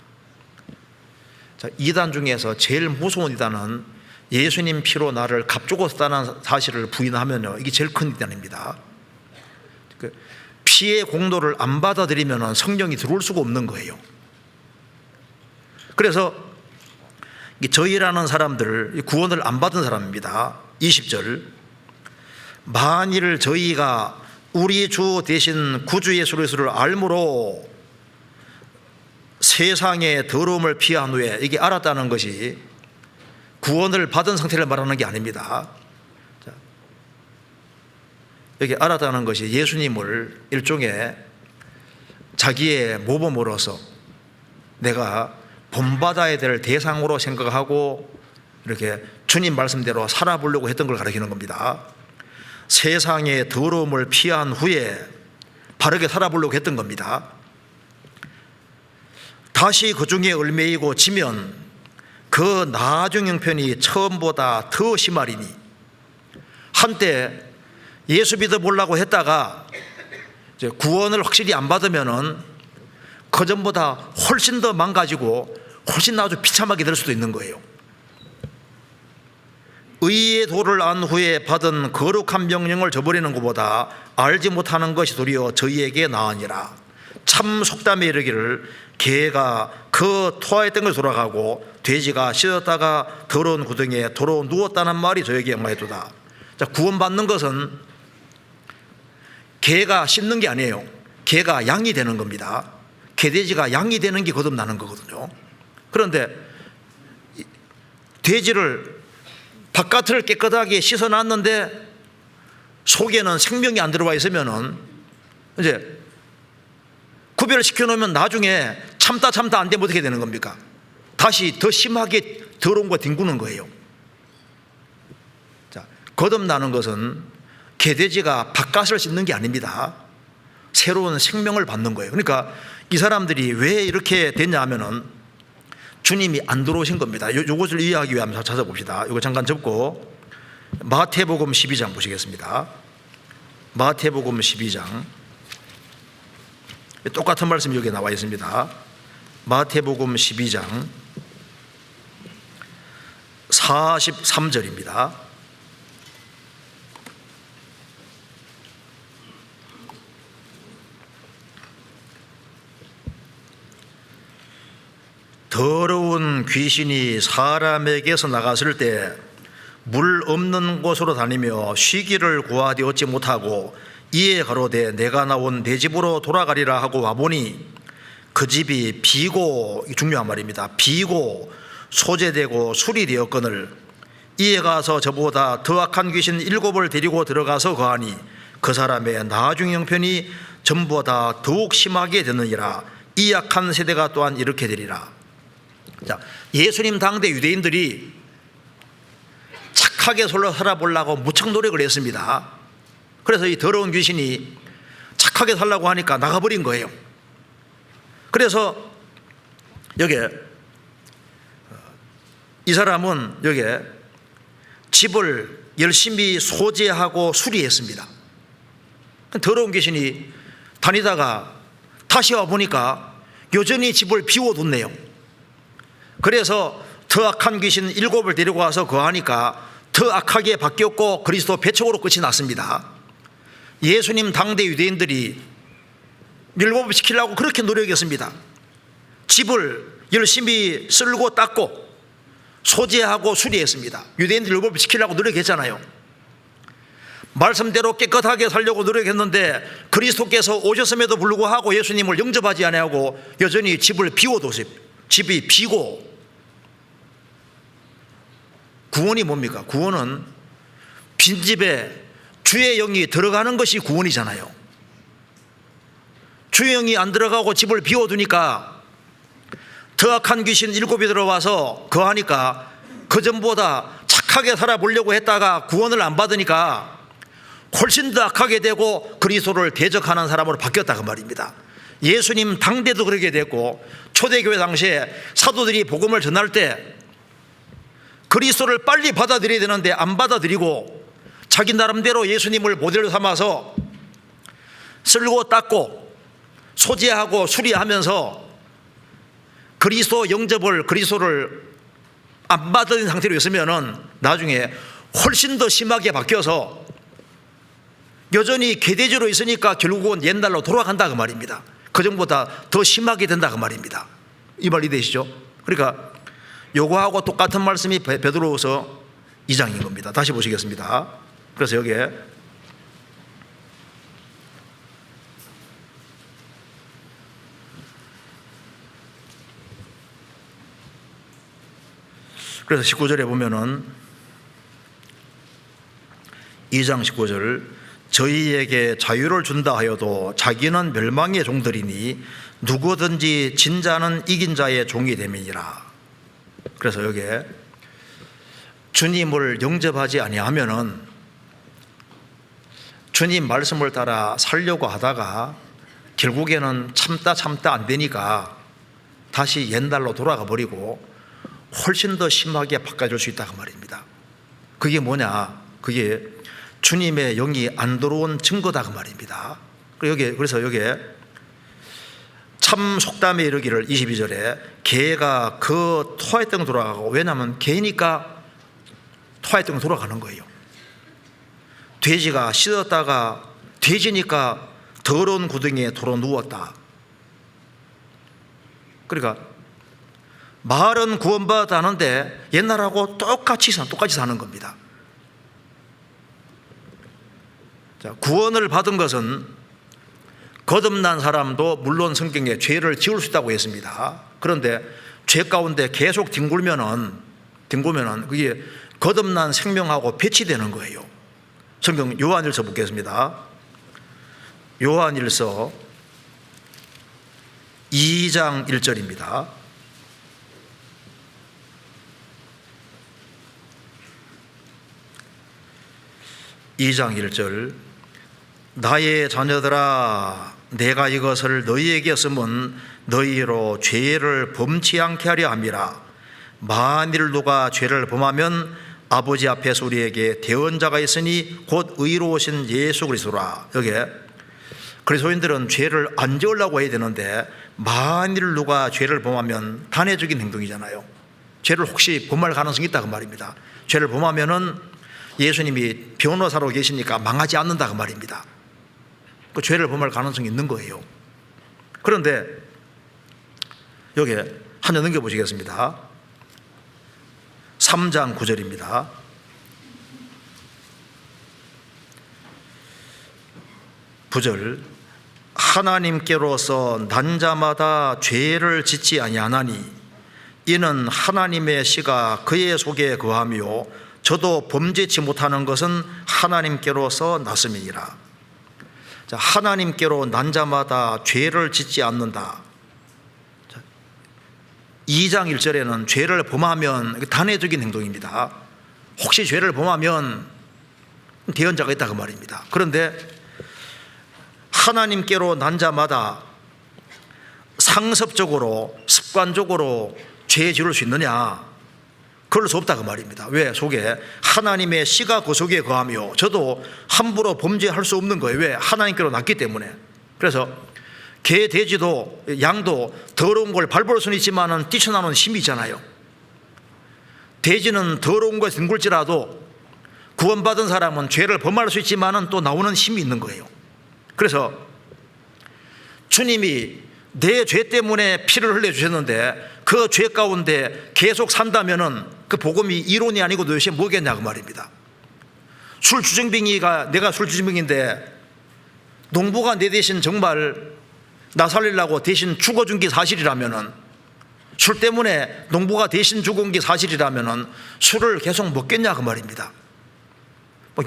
자, 이단 중에서 제일 무서운 이단은 예수님 피로 나를 값주고 썼다는 사실을 부인하면요, 이게 제일 큰 이단입니다. 피의 공로를 안 받아들이면 성령이 들어올 수가 없는 거예요. 그래서 저희라는 사람들, 구원을 안 받은 사람입니다. 20절, 만일 저희가 우리 주 대신 구주 예수 그리스도를 알므로 세상의 더러움을 피한 후에, 이게 알았다는 것이 구원을 받은 상태를 말하는 게 아닙니다. 여기 알았다는 것이 예수님을 일종의 자기의 모범으로서 내가 본받아야 될 대상으로 생각하고 이렇게 주님 말씀대로 살아보려고 했던 걸 가리키는 겁니다. 세상의 더러움을 피한 후에 바르게 살아보려고 했던 겁니다. 다시 그 중에 얽매이고 지면 그 나중 형편이 처음보다 더 심하리니, 한때 예수 믿어보려고 했다가 이제 구원을 확실히 안 받으면은 그전보다 훨씬 더 망가지고 훨씬 아주 비참하게 될 수도 있는 거예요. 의의 도를 안 후에 받은 거룩한 명령을 저버리는 것보다 알지 못하는 것이 도리어 저희에게 나으니라. 참 속담에 이르기를 개가 그 토하였던 것에 돌아가고 돼지가 씻었다가 더러운 구덩이에 도로 누웠다는 말이 저에게 영화에도다. 자, 구원받는 것은 개가 씻는 게 아니에요. 개가 양이 되는 겁니다. 개돼지가 양이 되는 게 거듭나는 거거든요. 그런데 돼지를 바깥을 깨끗하게 씻어놨는데 속에는 생명이 안 들어와 있으면은 이제 구별시켜 놓으면 나중에 참다 안 되면 어떻게 되는 겁니까? 다시 더 심하게 더러운 거 뒹구는 거예요. 자, 거듭나는 것은 개돼지가 바깥을 씻는 게 아닙니다. 새로운 생명을 받는 거예요. 그러니까 이 사람들이 왜 이렇게 됐냐 하면은 주님이 안 들어오신 겁니다. 요것을 이해하기 위해 한번 찾아봅시다. 이거 잠깐 접고 마태복음 12장 보시겠습니다. 마태복음 12장, 똑같은 말씀이 여기 나와 있습니다. 마태복음 12장 43절입니다. 더러운 귀신이 사람에게서 나갔을 때 물 없는 곳으로 다니며 쉬기를 구하되 얻지 못하고 이에 가로되 내가 나온 내 집으로 돌아가리라 하고 와보니 그 집이 비고, 중요한 말입니다, 비고 소재되고 술이 되었거늘 이에 가서 저보다 더 악한 귀신 7을 데리고 들어가서 거하니 그 사람의 나중 형편이 전보다 더욱 심하게 되느니라. 이 악한 세대가 또한 이렇게 되리라. 자, 예수님 당대 유대인들이 착하게 살아보려고 무척 노력을 했습니다. 그래서 이 더러운 귀신이 착하게 살려고 하니까 나가버린 거예요. 그래서 여기에 이 사람은 여기에 집을 열심히 소재하고 수리했습니다. 더러운 귀신이 다니다가 다시 와보니까 여전히 집을 비워뒀네요. 그래서 더 악한 귀신 7을 데리고 와서 거하니까 더 악하게 바뀌었고 그리스도 배척으로 끝이 났습니다. 예수님 당대 유대인들이 멸법시키려고 그렇게 노력했습니다. 집을 열심히 쓸고 닦고 소재하고 수리했습니다. 유대인들 멸법시키려고 노력했잖아요. 말씀대로 깨끗하게 살려고 노력했는데 그리스도께서 오셨음에도 불구하고 예수님을 영접하지 아니하고 여전히 집을 비워뒀어요. 집이 비고. 구원이 뭡니까? 구원은 빈집에 주의 영이 들어가는 것이 구원이잖아요. 주의 영이 안 들어가고 집을 비워두니까 더 악한 귀신 7이 들어와서 거하니까 그전보다 착하게 살아보려고 했다가 구원을 안 받으니까 훨씬 더 악하게 되고 그리스도를 대적하는 사람으로 바뀌었다 그 말입니다. 예수님 당대도 그렇게 됐고 초대교회 당시에 사도들이 복음을 전할 때 그리스도를 빨리 받아들여야 되는데 안 받아들이고 자기 나름대로 예수님을 모델로 삼아서 쓸고 닦고 소재하고 수리하면서 그리스도 영접을, 그리스도를 안 받은 상태로 있으면은 나중에 훨씬 더 심하게 바뀌어서 여전히 개돼지로 있으니까 결국은 옛날로 돌아간다 그 말입니다. 그전보다 더 심하게 된다 그 말입니다. 이 말 이해되시죠? 그러니까 요거하고 똑같은 말씀이 베드로후서 2장인 겁니다. 다시 보시겠습니다. 그래서 여기에 그래서 19절에 보면은 2장 19절 저희에게 자유를 준다 하여도 자기는 멸망의 종들이니 누구든지 진 자는 이긴 자의 종이 됨이니라. 그래서 여기에 주님을 영접하지 아니하면은 주님 말씀을 따라 살려고 하다가 결국에는 참다 안 되니까 다시 옛날로 돌아가 버리고 훨씬 더 심하게 바꿔줄 수 있다 그 말입니다. 그게 뭐냐? 그게 주님의 영이 안 들어온 증거다 그 말입니다. 그래서 여기에 참 속담에 이르기를 22절에 개가 그 토했던 돌아가고, 왜냐하면 개니까 토했던 돌아가는 거예요. 돼지가 씻었다가 돼지니까 더러운 구덩이에 도로 누웠다. 그러니까 말은 구원받았다는데 옛날하고 똑같이 사는 겁니다. 자, 구원을 받은 것은 거듭난 사람도 물론 성경에 죄를 지을 수 있다고 했습니다. 그런데 죄 가운데 계속 뒹굴면은 그게 거듭난 생명하고 배치되는 거예요. 성경 요한일서 보겠습니다. 요한일서 2장 1절입니다. (2장 1절) 나의 자녀들아, 내가 이것을 너희에게 쓰면 너희로 죄를 범치 않게 하려 함이라. 만일 누가 죄를 범하면 아버지 앞에서 우리에게 대언자가 있으니 곧 의로우신 예수 그리스도라. 여기에 그리스도인들은 죄를 안 지으려고 해야 되는데, 만일 누가 죄를 범하면 단회적인 행동이잖아요. 죄를 혹시 범할 가능성이 있다 그 말입니다. 죄를 범하면은 예수님이 변호사로 계시니까 망하지 않는다 그 말입니다. 그 죄를 범할 가능성이 있는 거예요. 그런데 여기 한 장 넘겨보시겠습니다. 3장 9절입니다. (9절) 하나님께로서 난 자마다 죄를 짓지 아니하나니 이는 하나님의 씨가 그의 속에 거하며 저도 범죄치 못하는 것은 하나님께로서 났음이니라. 자, 하나님께로 난 자마다 죄를 짓지 않는다. 2장 1절에는 죄를 범하면 단회적인 행동입니다. 혹시 죄를 범하면 대언자가 있다 그 말입니다. 그런데 하나님께로 난 자마다 상습적으로 습관적으로 죄 지을 수 있느냐? 그럴 수 없다 그 말입니다. 왜? 속에 하나님의 씨가 그 속에 거하며 저도 함부로 범죄할 수 없는 거예요. 왜? 하나님께로 났기 때문에. 그래서 개, 돼지도 양도 더러운 걸 밟을 수는 있지만 뛰쳐나오는 힘이 있잖아요. 돼지는 더러운 것에 뒹굴지라도 구원받은 사람은 죄를 범할 수 있지만 또 나오는 힘이 있는 거예요. 그래서 주님이 내 죄 때문에 피를 흘려주셨는데 그 죄 가운데 계속 산다면은 그 복음이 이론이 아니고 도대체 뭐겠냐 그 말입니다. 술주정뱅이가, 내가 술주정뱅인데 농부가 내 대신 정말 나 살리려고 대신 죽어준 게 사실이라면은, 술 때문에 농부가 대신 죽은 게 사실이라면은 술을 계속 먹겠냐 그 말입니다.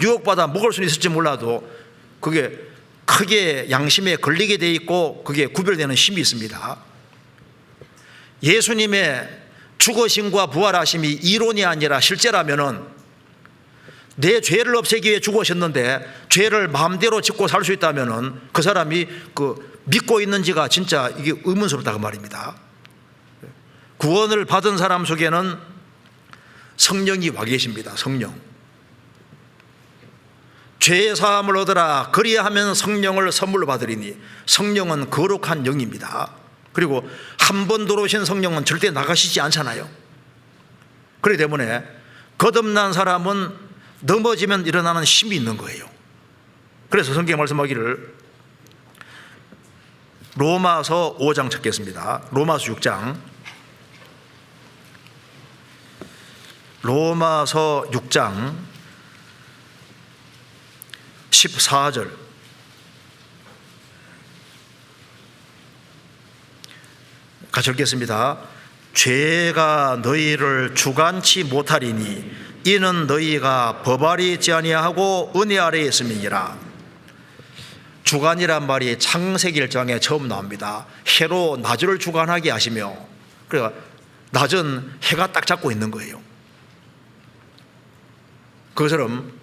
유혹받아 먹을 수는 있을지 몰라도 그게 크게 양심에 걸리게 돼 있고 그게 구별되는 힘이 있습니다. 예수님의 죽으심과 부활하심이 이론이 아니라 실제라면은 내 죄를 없애기 위해 죽으셨는데 죄를 마음대로 짓고 살 수 있다면은 그 사람이 믿고 있는지가 진짜 이게 의문스럽다 그 말입니다. 구원을 받은 사람 속에는 성령이 와 계십니다. 성령. 죄의 사함을 얻으라 그리하면 성령을 선물로 받으리니, 성령은 거룩한 영입니다. 그리고 한 번 들어오신 성령은 절대 나가시지 않잖아요. 그렇기 때문에 거듭난 사람은 넘어지면 일어나는 힘이 있는 거예요. 그래서 성경 말씀하기를 로마서 5장 찾겠습니다. 로마서 6장, 로마서 6장 14절 같이 읽겠습니다. 죄가 너희를 주관치 못하리니 이는 너희가 법 아래 있지 아니하고 은혜 아래에 있음이니라. 주간이란 말이 창세기 1장에 처음 나옵니다. 해로 낮을 주관하게 하시며, 그러니까 낮은 해가 딱 잡고 있는 거예요. 그것처럼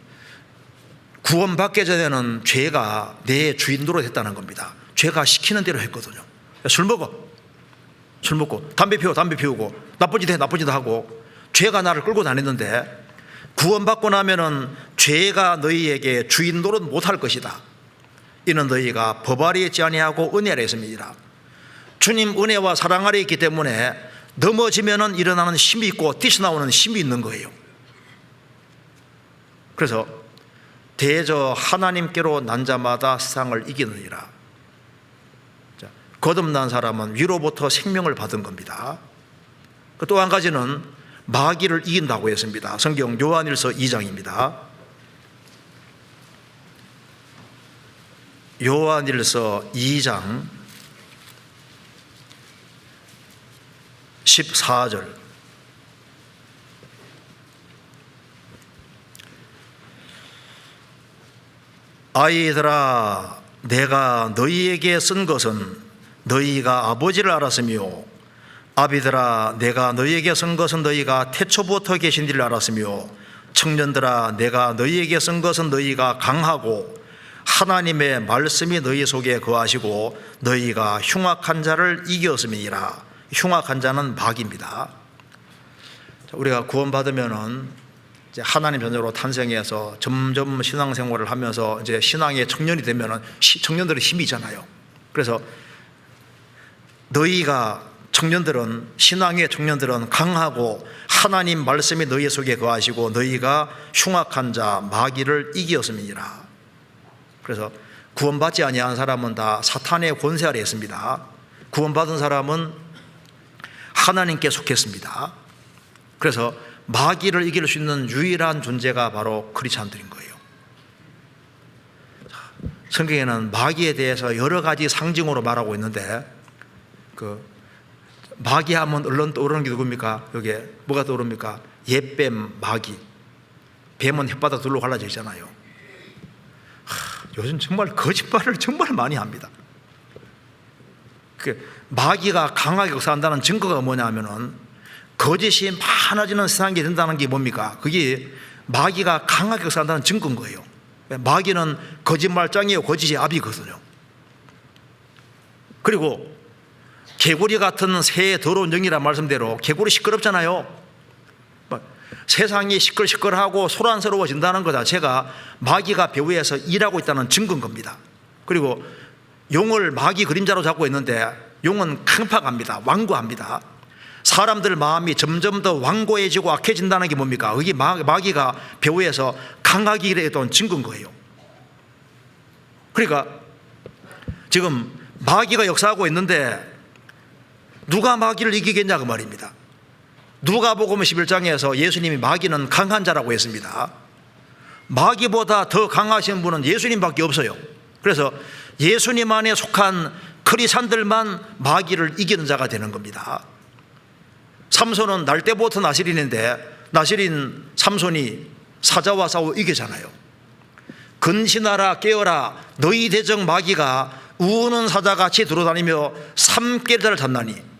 구원받기 전에는 죄가 내 주인 노릇했다는 겁니다. 죄가 시키는 대로 했거든요. 술 먹고 담배 피우고 나쁜 짓 해 나쁜 짓 하고 죄가 나를 끌고 다녔는데, 구원받고 나면은 죄가 너희에게 주인 노릇 못할 것이다. 이는 너희가 법 아래에 있지 아니하고 은혜 아래에 있음이니라. 주님 은혜와 사랑 아래에 있기 때문에 넘어지면은 일어나는 힘이 있고 뛰쳐나오는 힘이 있는 거예요. 그래서 대저 하나님께로 난 자마다 세상을 이기느니라. 거듭난 사람은 위로부터 생명을 받은 겁니다. 또 한 가지는 마귀를 이긴다고 했습니다. 성경 요한일서 2장입니다. 요한일서 2장 14절. 아이들아, 내가 너희에게 쓴 것은 너희가 아버지를 알았으며, 아비들아, 내가 너희에게 쓴 것은 너희가 태초부터 계신 이를 알았으며, 청년들아, 내가 너희에게 쓴 것은 너희가 강하고 하나님의 말씀이 너희 속에 거하시고 너희가 흉악한 자를 이겼음이니라. 흉악한 자는 마귀입니다. 우리가 구원받으면은 이제 하나님 자녀로 탄생해서 점점 신앙생활을 하면서 이제 신앙의 청년이 되면은 청년들의 힘이 있잖아요. 그래서 너희가 청년들은, 신앙의 청년들은 강하고 하나님 말씀이 너희 속에 거하시고 너희가 흉악한 자 마귀를 이기었음이니라. 그래서 구원받지 아니한 사람은 다 사탄의 권세 아래에 있습니다. 구원받은 사람은 하나님께 속했습니다. 그래서 마귀를 이길 수 있는 유일한 존재가 바로 크리스찬들인 거예요. 성경에는 마귀에 대해서 여러 가지 상징으로 말하고 있는데, 마귀 하면 얼른 떠오르는 게 누굽니까? 여기에 뭐가 떠오릅니까? 옛뱀, 마귀. 뱀은 혓바닥 둘로 갈라져 있잖아요. 요즘 정말 거짓말을 정말 많이 합니다. 마귀가 강하게 역사한다는 증거가 뭐냐 하면은, 거짓이 많아지는 세상이 된다는 게 뭡니까? 그게 마귀가 강하게 역사한다는 증거인 거예요. 마귀는 거짓말장이에요. 거짓이 아비거든요. 그리고 개구리 같은 새의 더러운 영이란 말씀대로 개구리 시끄럽잖아요. 세상이 시끌시끌하고 소란스러워진다는 것 자체가 마귀가 배후에서 일하고 있다는 증거인 겁니다. 그리고 용을 마귀 그림자로 잡고 있는데, 용은 강팍합니다. 완고합니다. 사람들 마음이 점점 더 완고해지고 악해진다는 게 뭡니까? 그게 마귀가 배후에서 강하게 일했던 증거인 거예요. 그러니까 지금 마귀가 역사하고 있는데 누가 마귀를 이기겠냐 그 말입니다. 누가복음 11장에서 예수님이 마귀는 강한 자라고 했습니다. 마귀보다 더 강하신 분은 예수님밖에 없어요. 그래서 예수님 안에 속한 크리스찬들만 마귀를 이기는 자가 되는 겁니다. 삼손은 날 때부터 나실인인데, 나실인 삼손이 사자와 싸워 이기잖아요. 근신하라 깨어라, 너희 대적 마귀가 우는 사자같이 돌아다니며 삼킬자를 잡나니.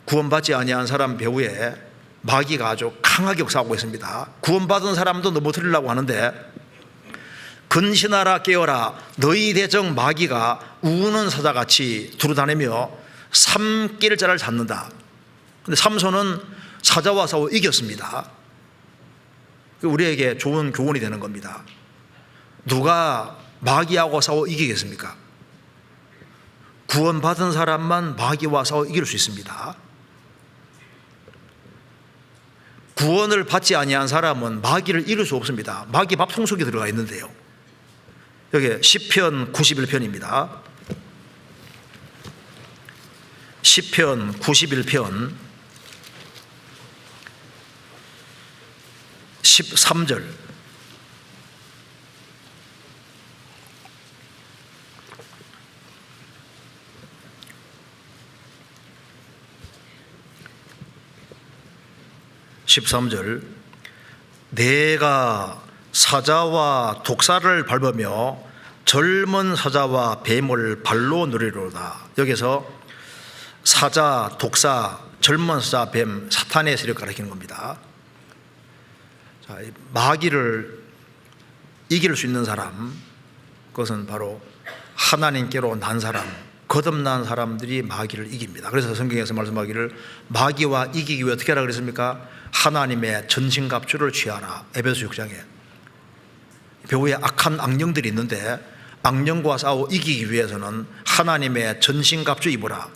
구원받지 아니한 사람 배후에 마귀가 아주 강하게 역사하고 있습니다. 구원받은 사람도 넘어뜨리려고 하는데, 근신하라 깨어라, 너희 대적 마귀가 우는 사자같이 돌아다니며 삼킬 자를 잡는다. 근데 삼손은 사자와 싸워 이겼습니다. 우리에게 좋은 교훈이 되는 겁니다. 누가 마귀하고 싸워 이기겠습니까? 구원받은 사람만 마귀와 싸워 이길 수 있습니다. 구원을 받지 아니한 사람은 마귀를 이길 수 없습니다. 마귀 밥통 속에 들어가 있는데요. 여기 시편 91편입니다. 시편 91편 13절. 내가 사자와 독사를 밟으며 젊은 사자와 뱀을 발로 누리로다. 여기서 사자, 독사, 젊은 사자, 뱀, 사탄의 세력을 가리키는 겁니다. 자, 마귀를 이길 수 있는 사람, 그것은 바로 하나님께로 난 사람, 거듭난 사람들이 마귀를 이깁니다. 그래서 성경에서 말씀하기를 마귀와 이기기 위해 어떻게 하라 그랬습니까? 하나님의 전신갑주를 취하라. 에베소 6장에 배후에 악한 악령들이 있는데 악령과 싸워 이기기 위해서는 하나님의 전신갑주 입으라.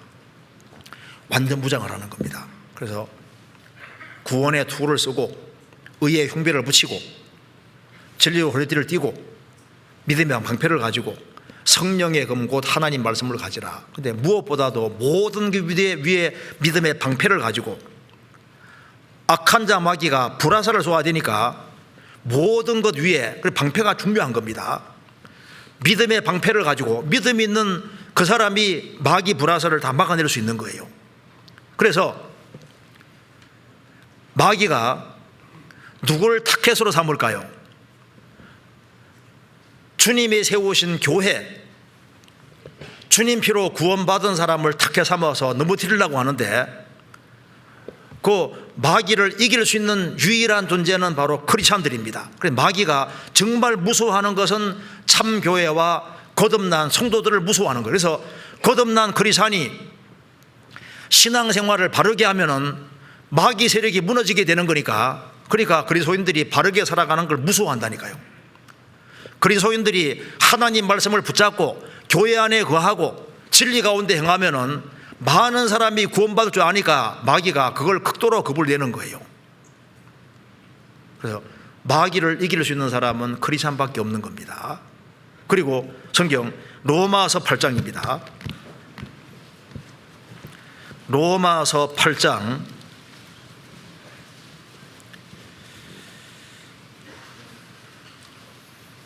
완전 무장을 하는 겁니다. 그래서 구원의 투구를 쓰고 의의 흉배를 붙이고 진리의 허리띠를 띠고 믿음의 방패를 가지고 성령의 금 곧 하나님 말씀을 가지라. 그런데 무엇보다도 모든 그 위에 믿음의 방패를 가지고 악한 자 마귀가 불화살을 쏘아야 되니까 모든 것 위에 방패가 중요한 겁니다. 믿음의 방패를 가지고 믿음 있는 그 사람이 마귀 불화살을 다 막아낼 수 있는 거예요. 그래서 마귀가 누구를 타겟으로 삼을까요? 주님이 세우신 교회, 주님 피로 구원받은 사람을 타겟 삼아서 넘어뜨리려고 하는데 그 마귀를 이길 수 있는 유일한 존재는 바로 크리스찬들입니다. 그래서 마귀가 정말 무서워하는 것은 참 교회와 거듭난 성도들을 무서워하는 거예요. 그래서 거듭난 크리스찬이 신앙생활을 바르게 하면은 마귀 세력이 무너지게 되는 거니까, 그러니까 그리스도인들이 바르게 살아가는 걸 무서워한다니까요. 그리스도인들이 하나님 말씀을 붙잡고 교회 안에 거하고 진리 가운데 행하면은 많은 사람이 구원받을 줄 아니까 마귀가 그걸 극도로 겁을 내는 거예요. 그래서 마귀를 이길 수 있는 사람은 크리스찬밖에 없는 겁니다. 그리고 성경 로마서 8장입니다. 로마서 8장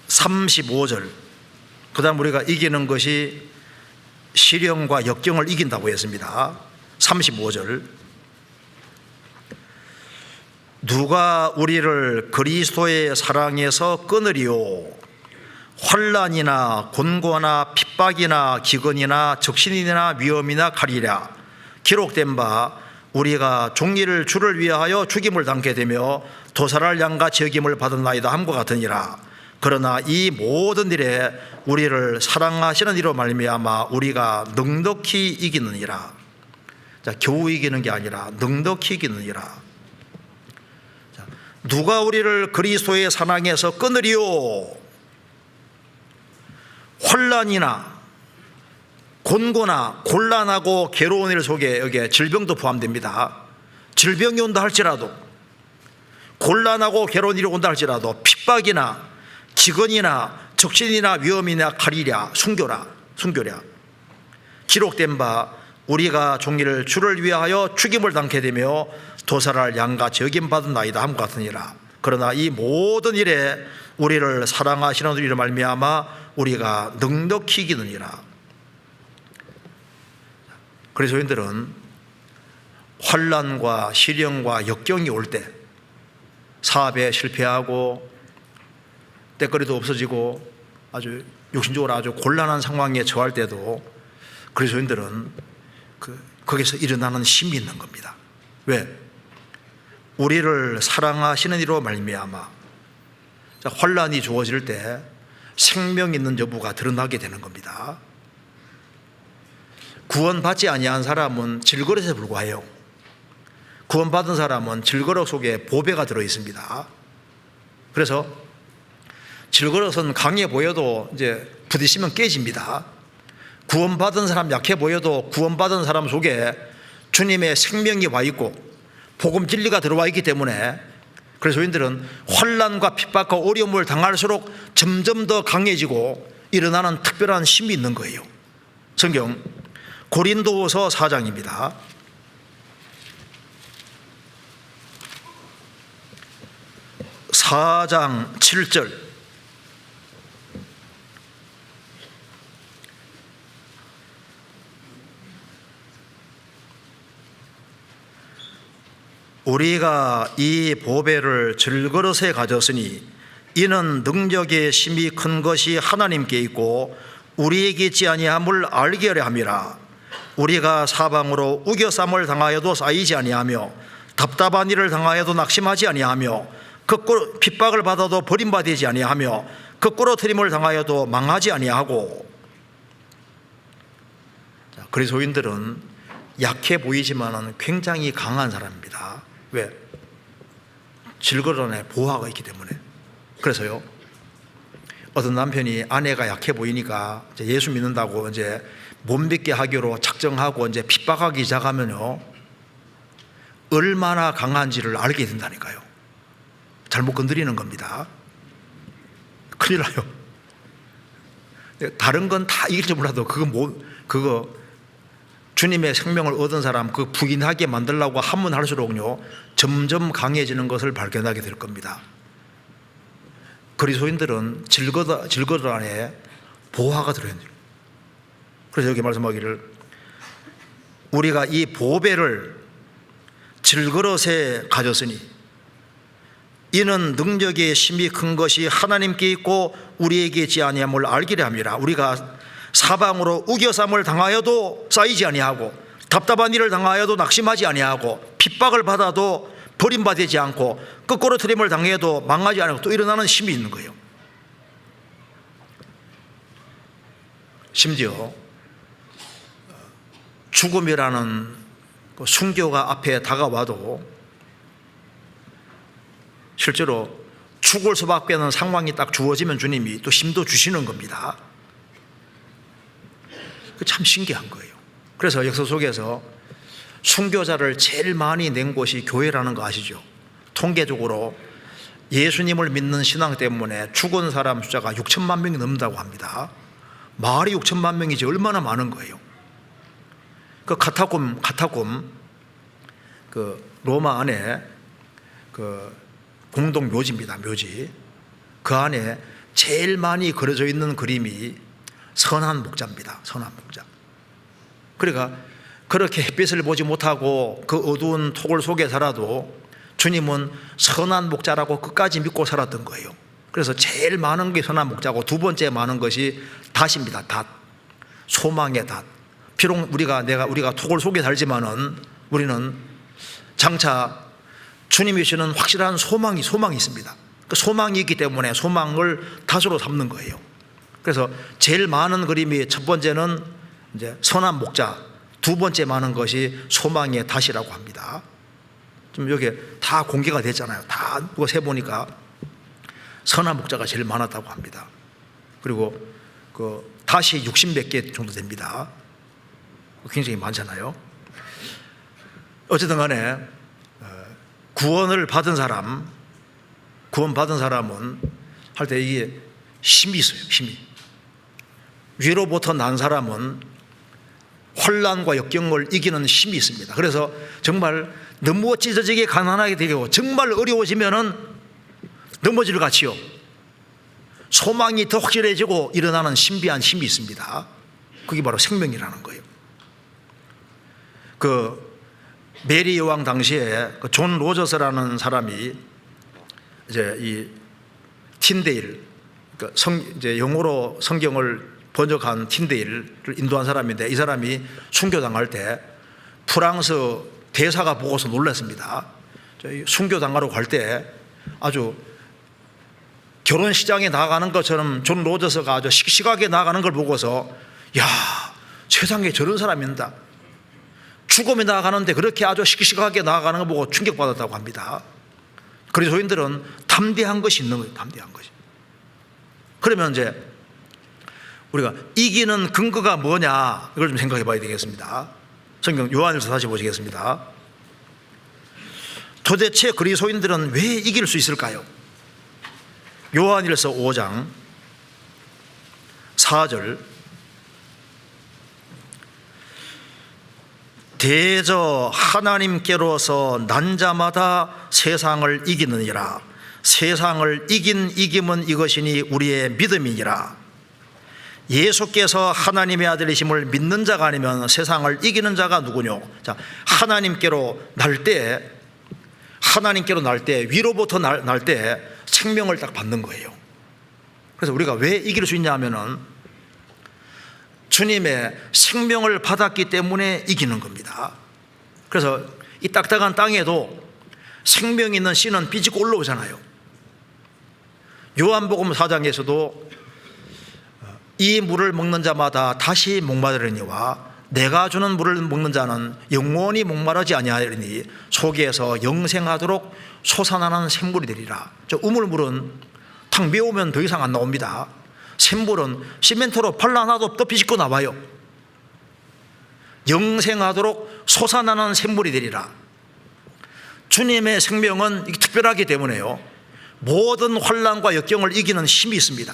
35절. 그 다음 우리가 이기는 것이 시련과 역경을 이긴다고 했습니다. 35절. 누가 우리를 그리스도의 사랑에서 끊으리요? 환난이나 곤고나 핍박이나 기근이나 적신이나 위험이나 칼이라. 기록된 바 우리가 종일 주를 위하여 죽임을 당게 되며 도살할 양같이 여김을 받았나이다 함과 같으니라. 그러나 이 모든 일에 우리를 사랑하시는 이로 말미암아 우리가 넉넉히 이기느니라. 자, 겨우 이기는 게 아니라 넉넉히 이기느니라. 자, 누가 우리를 그리스도의 사랑에서 끊으리요? 환난이나 곤고나 곤란하고 괴로운 일 속에 여기에 질병도 포함됩니다. 질병이 온다 할지라도, 곤란하고 괴로운 일이 온다 할지라도, 핍박이나 기근이나 적신이나 위험이나 칼이랴 순교랴 기록된 바 우리가 종일 주를 위하여 죽임을 당게 되며 도살할 양같이 여김받은 나이다 함과 같으니라. 그러나 이 모든 일에 우리를 사랑하시는 이로 말미암아 우리가 넉넉히 이기느니라. 그리스도인들은 환난과 시련과 역경이 올 때, 사업에 실패하고 때거리도 없어지고 아주 육신적으로 아주 곤란한 상황에 처할 때도 그리스도인들은 거기서 일어나는 힘이 있는 겁니다. 왜? 우리를 사랑하시는 이로 말미암아. 환난이 주어질 때 생명 있는 여부가 드러나게 되는 겁니다. 구원받지 아니한 사람은 질그릇에 불과해요. 구원받은 사람은 질그릇 속에 보배가 들어있습니다. 그래서 질그릇은 강해 보여도 이제 부딪히면 깨집니다. 구원받은 사람 약해 보여도 구원받은 사람 속에 주님의 생명이 와 있고 복음 진리가 들어와 있기 때문에 그리스도인들은 환난과 핍박과 어려움을 당할수록 점점 더 강해지고 일어나는 특별한 힘이 있는 거예요. 성경 고린도후서 4장입니다. 4장 7절. 우리가 이 보배를 질그릇에 가졌으니 이는 능력의 힘이 큰 것이 하나님께 있고 우리에게 있지 아니함을 알게 하려 함이라. 우리가 사방으로 우겨쌈을 당하여도 쌓이지 아니하며 답답한 일을 당하여도 낙심하지 아니하며 거꾸로 핍박을 받아도 버림받지 아니하며 거꾸로 트림을 당하여도 망하지 아니하고. 그리스도인들은 약해 보이지만 굉장히 강한 사람입니다. 왜? 질그릇 안에 보화가 있기 때문에. 그래서요, 어떤 남편이 아내가 약해 보이니까 이제 예수 믿는다고 이제 못 믿게 하기로 작정하고 이제 핍박하기 시작하면요, 얼마나 강한지를 알게 된다니까요. 잘못 건드리는 겁니다. 큰일 나요. 다른 건 다 이길 줄 몰라도 그거 주님의 생명을 얻은 사람 그 부인하게 만들려고 하면 할수록요 점점 강해지는 것을 발견하게 될 겁니다. 그리스도인들은 질거들 안에 보화가 들어있는. 그래서 여기 말씀하기를 우리가 이 보배를 질그릇에 가졌으니 이는 능력의 힘이 큰 것이 하나님께 있고 우리에게 있지 아니함을 알기를 함이라. 우리가 사방으로 우겨쌈을 당하여도 쌓이지 아니하고 답답한 일을 당하여도 낙심하지 아니하고 핍박을 받아도 버림받지 않고 거꾸로 트림을 당해도 망하지 않고 또 일어나는 힘이 있는 거예요. 심지어 죽음이라는 순교가 앞에 다가와도 실제로 죽을 수밖에 없는 상황이 딱 주어지면 주님이 또 힘도 주시는 겁니다. 참 신기한 거예요. 그래서 역사 속에서 순교자를 제일 많이 낸 곳이 교회라는 거 아시죠? 통계적으로 예수님을 믿는 신앙 때문에 죽은 사람 숫자가 6천만 명이 넘는다고 합니다. 마을이 6천만 명이지 얼마나 많은 거예요. 그 카타콤 그 로마 안에 그 공동 묘지입니다. 묘지. 그 안에 제일 많이 그려져 있는 그림이 선한 목자입니다. 선한 목자. 그러니까 그렇게 햇빛을 보지 못하고 그 어두운 토굴 속에 살아도 주님은 선한 목자라고 끝까지 믿고 살았던 거예요. 그래서 제일 많은 게 선한 목자고 두 번째 많은 것이 닷입니다. 닷. 소망의 닷. 비록 우리가 토굴 속에 살지만은 우리는 장차 주님이 주시는 확실한 소망이 있습니다. 그 소망이 있기 때문에 소망을 닷으로 삼는 거예요. 그래서 제일 많은 그림이 첫 번째는 이제 선한 목자, 두 번째 많은 것이 소망의 닷이라고 합니다. 좀 여기 다 공개가 됐잖아요. 다 누가 세 보니까 선한 목자가 제일 많았다고 합니다. 그리고 그 닷이 60몇 개 정도 됩니다. 굉장히 많잖아요. 어쨌든 간에 구원 받은 사람은 할 때 이게 힘이 있어요. 힘이. 위로부터 난 사람은 혼란과 역경을 이기는 힘이 있습니다. 그래서 정말 너무 찢어지게 가난하게 되고 정말 어려워지면은 넘어질 같이요. 소망이 더 확실해지고 일어나는 신비한 힘이 있습니다. 그게 바로 생명이라는 거예요. 그 메리 여왕 당시에 그 존 로저스라는 사람이 이제 이 틴데일, 그러니까 이제 영어로 성경을 번역한 틴데일을 인도한 사람인데 이 사람이 순교당할 때 프랑스 대사가 보고서 놀랐습니다. 순교당하러 갈 때 아주 결혼식장에 나가는 것처럼 존 로저스가 아주 씩씩하게 나가는 걸 보고서 야, 세상에 저런 사람이 있다. 죽음에 나가는데 그렇게 아주 씩씩하게 나가는 걸 보고 충격받았다고 합니다. 그리스도인들은 담대한 것이 있는 거예요. 담대한 것이. 그러면 이제 우리가 이기는 근거가 뭐냐 이걸 좀 생각해 봐야 되겠습니다. 성경 요한일서 다시 보시겠습니다. 도대체 그리스도인들은 왜 이길 수 있을까요? 요한일서 5장 4절 대저 하나님께로서 난 자마다 세상을 이기느니라. 세상을 이긴 이김은 이것이니 우리의 믿음이니라. 예수께서 하나님의 아들이심을 믿는 자가 아니면 세상을 이기는 자가 누구뇨? 자, 하나님께로 날 때 위로부터 날 때 생명을 딱 받는 거예요. 그래서 우리가 왜 이길 수 있냐 하면은 주님의 생명을 받았기 때문에 이기는 겁니다. 그래서 이 딱딱한 땅에도 생명 있는 씨는 삐지고 올라오잖아요. 요한복음 4장에서도 이 물을 먹는 자마다 다시 목마르니와 내가 주는 물을 먹는 자는 영원히 목마르지 아니하리니 속에서 영생하도록 솟아나는 샘물이 되리라. 저 우물물은 탁 메우면 더 이상 안 나옵니다. 샘물은 시멘트로 발라놔도 또 비집고 나와요. 영생하도록 솟아나는 샘물이 되리라. 주님의 생명은 특별하기 때문에요, 모든 환난과 역경을 이기는 힘이 있습니다.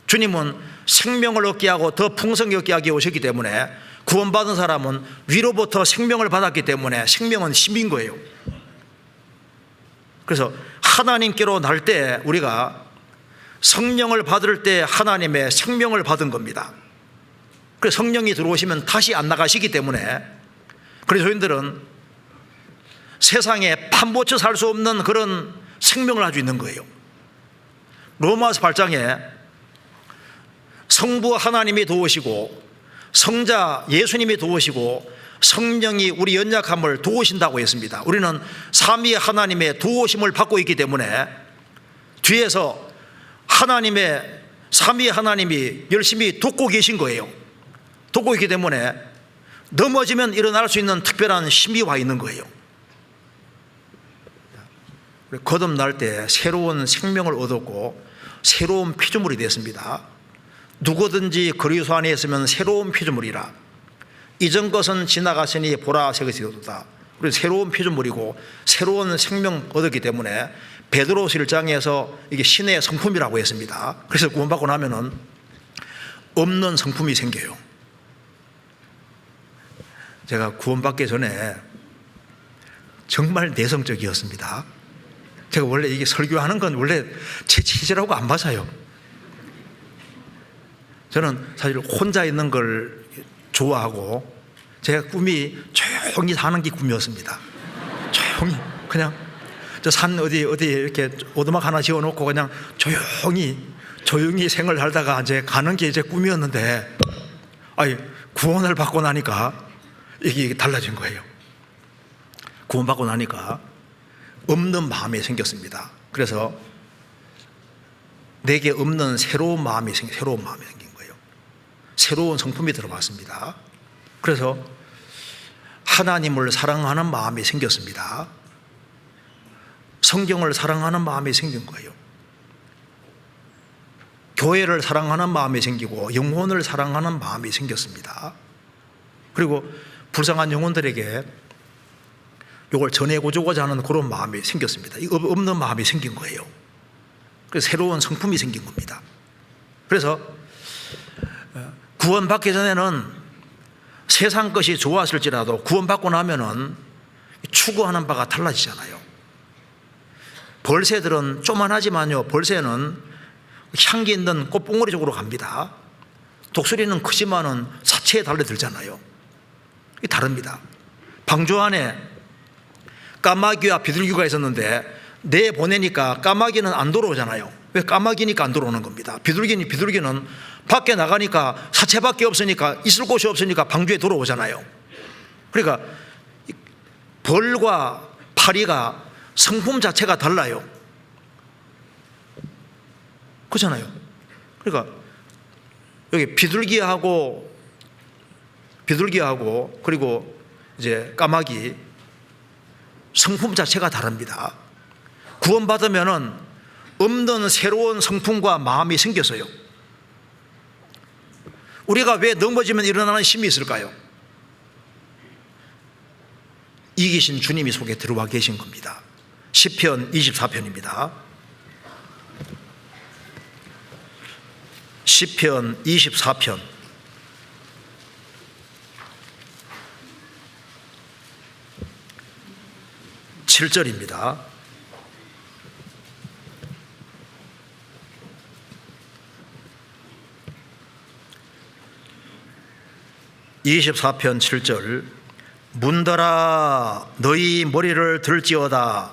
주님은 생명을 얻게 하고 더 풍성히 얻게 하기 오셨기 때문에 구원받은 사람은 위로부터 생명을 받았기 때문에 생명은 힘인 거예요. 그래서 하나님께로 날 때 우리가 성령을 받을 때 하나님의 생명을 받은 겁니다. 그래서 성령이 들어오시면 다시 안 나가시기 때문에 그리스도인들은 세상에 판보쳐 살 수 없는 그런 생명을 가지고 있는 거예요. 로마서 8장에 성부 하나님이 도우시고 성자 예수님이 도우시고 성령이 우리 연약함을 도우신다고 했습니다. 우리는 삼위 하나님의 도우심을 받고 있기 때문에 뒤에서 하나님의 삼위 하나님이 열심히 돕고 계신 거예요. 돕고 있기 때문에 넘어지면 일어날 수 있는 특별한 힘이 와 있는 거예요. 거듭날 때 새로운 생명을 얻었고 새로운 피조물이 됐습니다. 누구든지 그리스도 안에 있으면 새로운 피조물이라. 이전 것은 지나갔으니 보라 새 것이 되었다. 우리 새로운 피조물이고 새로운 생명 얻었기 때문에 베드로서 1장에서 이게 신의 성품이라고 했습니다. 그래서 구원받고 나면은 없는 성품이 생겨요. 제가 구원받기 전에 정말 내성적이었습니다. 제가 원래 이게 설교하는 건 원래 제 체질하고 안 맞아요. 저는 사실 혼자 있는 걸 좋아하고 제가 꿈이 조용히 사는 게 꿈이었습니다. 조용히 그냥 저 산 어디 이렇게 오두막 하나 지어놓고 그냥 조용히 생을 살다가 이제 가는 게 제 꿈이었는데, 구원을 받고 나니까 이게 달라진 거예요. 구원받고 나니까 없는 마음이 생겼습니다. 그래서 내게 없는 새로운 마음이 생긴 거예요. 새로운 성품이 들어왔습니다. 그래서 하나님을 사랑하는 마음이 생겼습니다. 성경을 사랑하는 마음이 생긴 거예요. 교회를 사랑하는 마음이 생기고 영혼을 사랑하는 마음이 생겼습니다. 그리고 불쌍한 영혼들에게 이걸 전해주고자 하는 그런 마음이 생겼습니다. 없는 마음이 생긴 거예요. 그래서 새로운 성품이 생긴 겁니다. 그래서 구원받기 전에는 세상 것이 좋았을지라도 구원받고 나면은 추구하는 바가 달라지잖아요. 벌새들은 조만하지만요, 벌새는 향기 있는 꽃봉오리 쪽으로 갑니다. 독수리는 크지만은 사체에 달려들잖아요. 이게 다릅니다. 방주 안에 까마귀와 비둘기가 있었는데 내보내니까 까마귀는 안 돌아오잖아요. 왜? 까마귀니까 안 들어오는 겁니다. 비둘기는 밖에 나가니까 사체밖에 없으니까, 있을 곳이 없으니까 방주에 들어오잖아요. 그러니까 벌과 파리가 성품 자체가 달라요. 그렇잖아요. 그러니까 여기 비둘기하고 그리고 이제 까마귀 성품 자체가 다릅니다. 구원받으면은 없는 새로운 성품과 마음이 생겼어요. 우리가 왜 넘어지면 일어나는 힘이 있을까요? 이기신 주님이 속에 들어와 계신 겁니다. 시편 24편입니다. 시편 24편 7절입니다. (24편) 7절 문들아 너희 머리를 들지어다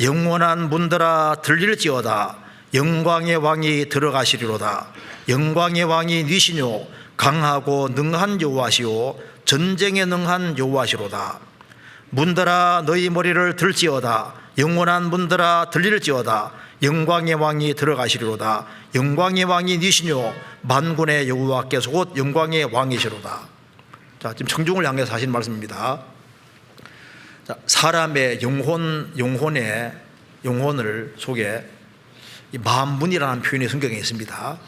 영원한 문들아 들릴지어다. 영광의 왕이 들어가시리로다. 영광의 왕이 니시뇨 강하고 능한 여호와시오 전쟁에 능한 여호와시로다. 문들아 너희 머리를 들지어다. 영원한 문들아 들릴지어다. 영광의 왕이 들어가시리로다. 영광의 왕이 니시뇨 만군의 여호와께서 곧 영광의 왕이시로다. 자, 지금 청중을 향해서 하신 말씀입니다. 자, 사람의 영혼을 속에 이 만문이라는 표현이 성경에 있습니다.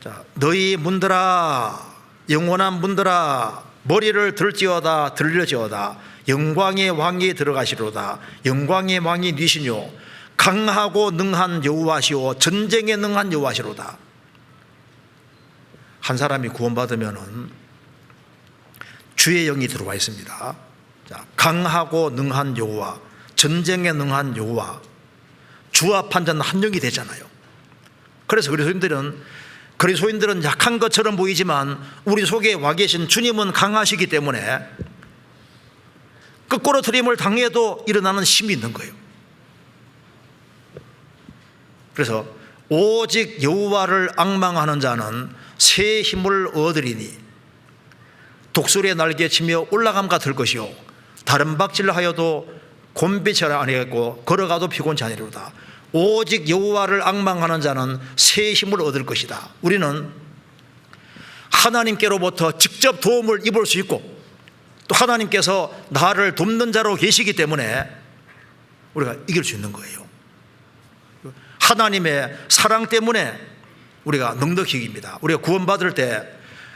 자, 너희 문들아 영원한 문들아 머리를 들지어다 들려지어다. 영광의 왕이 들어가시리로다. 영광의 왕이 니시뇨 강하고 능한 여호와시오 전쟁에 능한 여호와시로다. 한 사람이 구원받으면은 주의 영이 들어와 있습니다. 자, 강하고 능한 여호와, 전쟁에 능한 여호와, 주와 판자는 한 영이 되잖아요. 그래서 그리스도인들은 약한 것처럼 보이지만 우리 속에 와 계신 주님은 강하시기 때문에 거꾸로 트림을 당해도 일어나는 힘이 있는 거예요. 그래서 오직 여호와를 앙망하는 자는 새 힘을 얻으리니 독수리의 날개치며 올라감과 들 것이요 다른 박질하여도 곤비처럼 아니겠고 걸어가도 피곤치 아니리로다. 오직 여호와를 앙망하는 자는 새 힘을 얻을 것이다. 우리는 하나님께로부터 직접 도움을 입을 수 있고 또 하나님께서 나를 돕는 자로 계시기 때문에 우리가 이길 수 있는 거예요. 하나님의 사랑 때문에 우리가 넉넉히 이깁니다. 우리가 구원받을 때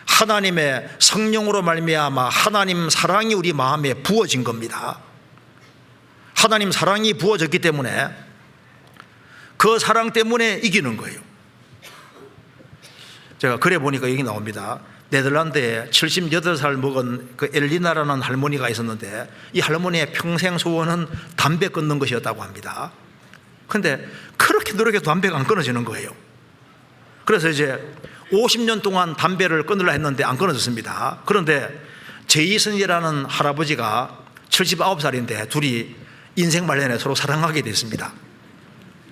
하나님의 성령으로 말미암아 하나님 사랑이 우리 마음에 부어진 겁니다. 하나님 사랑이 부어졌기 때문에 그 사랑 때문에 이기는 거예요. 제가 그래 보니까 여기 나옵니다. 네덜란드에 78살 먹은 그 엘리나라는 할머니가 있었는데 이 할머니의 평생 소원은 담배 끊는 것이었다고 합니다. 그런데 그렇게 노력해도 담배가 안 끊어지는 거예요. 그래서 이제 50년 동안 담배를 끊으려 했는데 안 끊어졌습니다. 그런데 제이슨이라는 할아버지가 79살인데 둘이 인생 말년에 서로 사랑하게 됐습니다.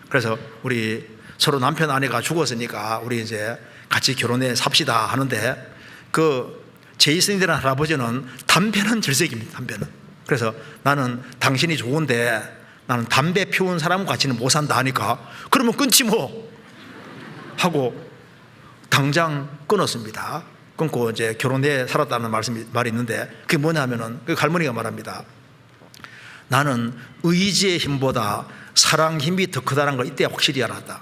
그래서 우리 서로 남편 아내가 죽었으니까 우리 이제 같이 결혼해 삽시다 하는데 그 제이슨이라는 할아버지는 담배는 질색입니다. 담배는. 그래서 나는 당신이 좋은데 나는 담배 피운 사람과 같이는 못 산다 하니까 그러면 끊지 뭐 하고 당장 끊었습니다. 끊고 이제 결혼해 살았다는 말이 있는데 그게 뭐냐 하면은 그 할머니가 말합니다. 나는 의지의 힘보다 사랑 힘이 더 크다는 걸 이때 확실히 알았다.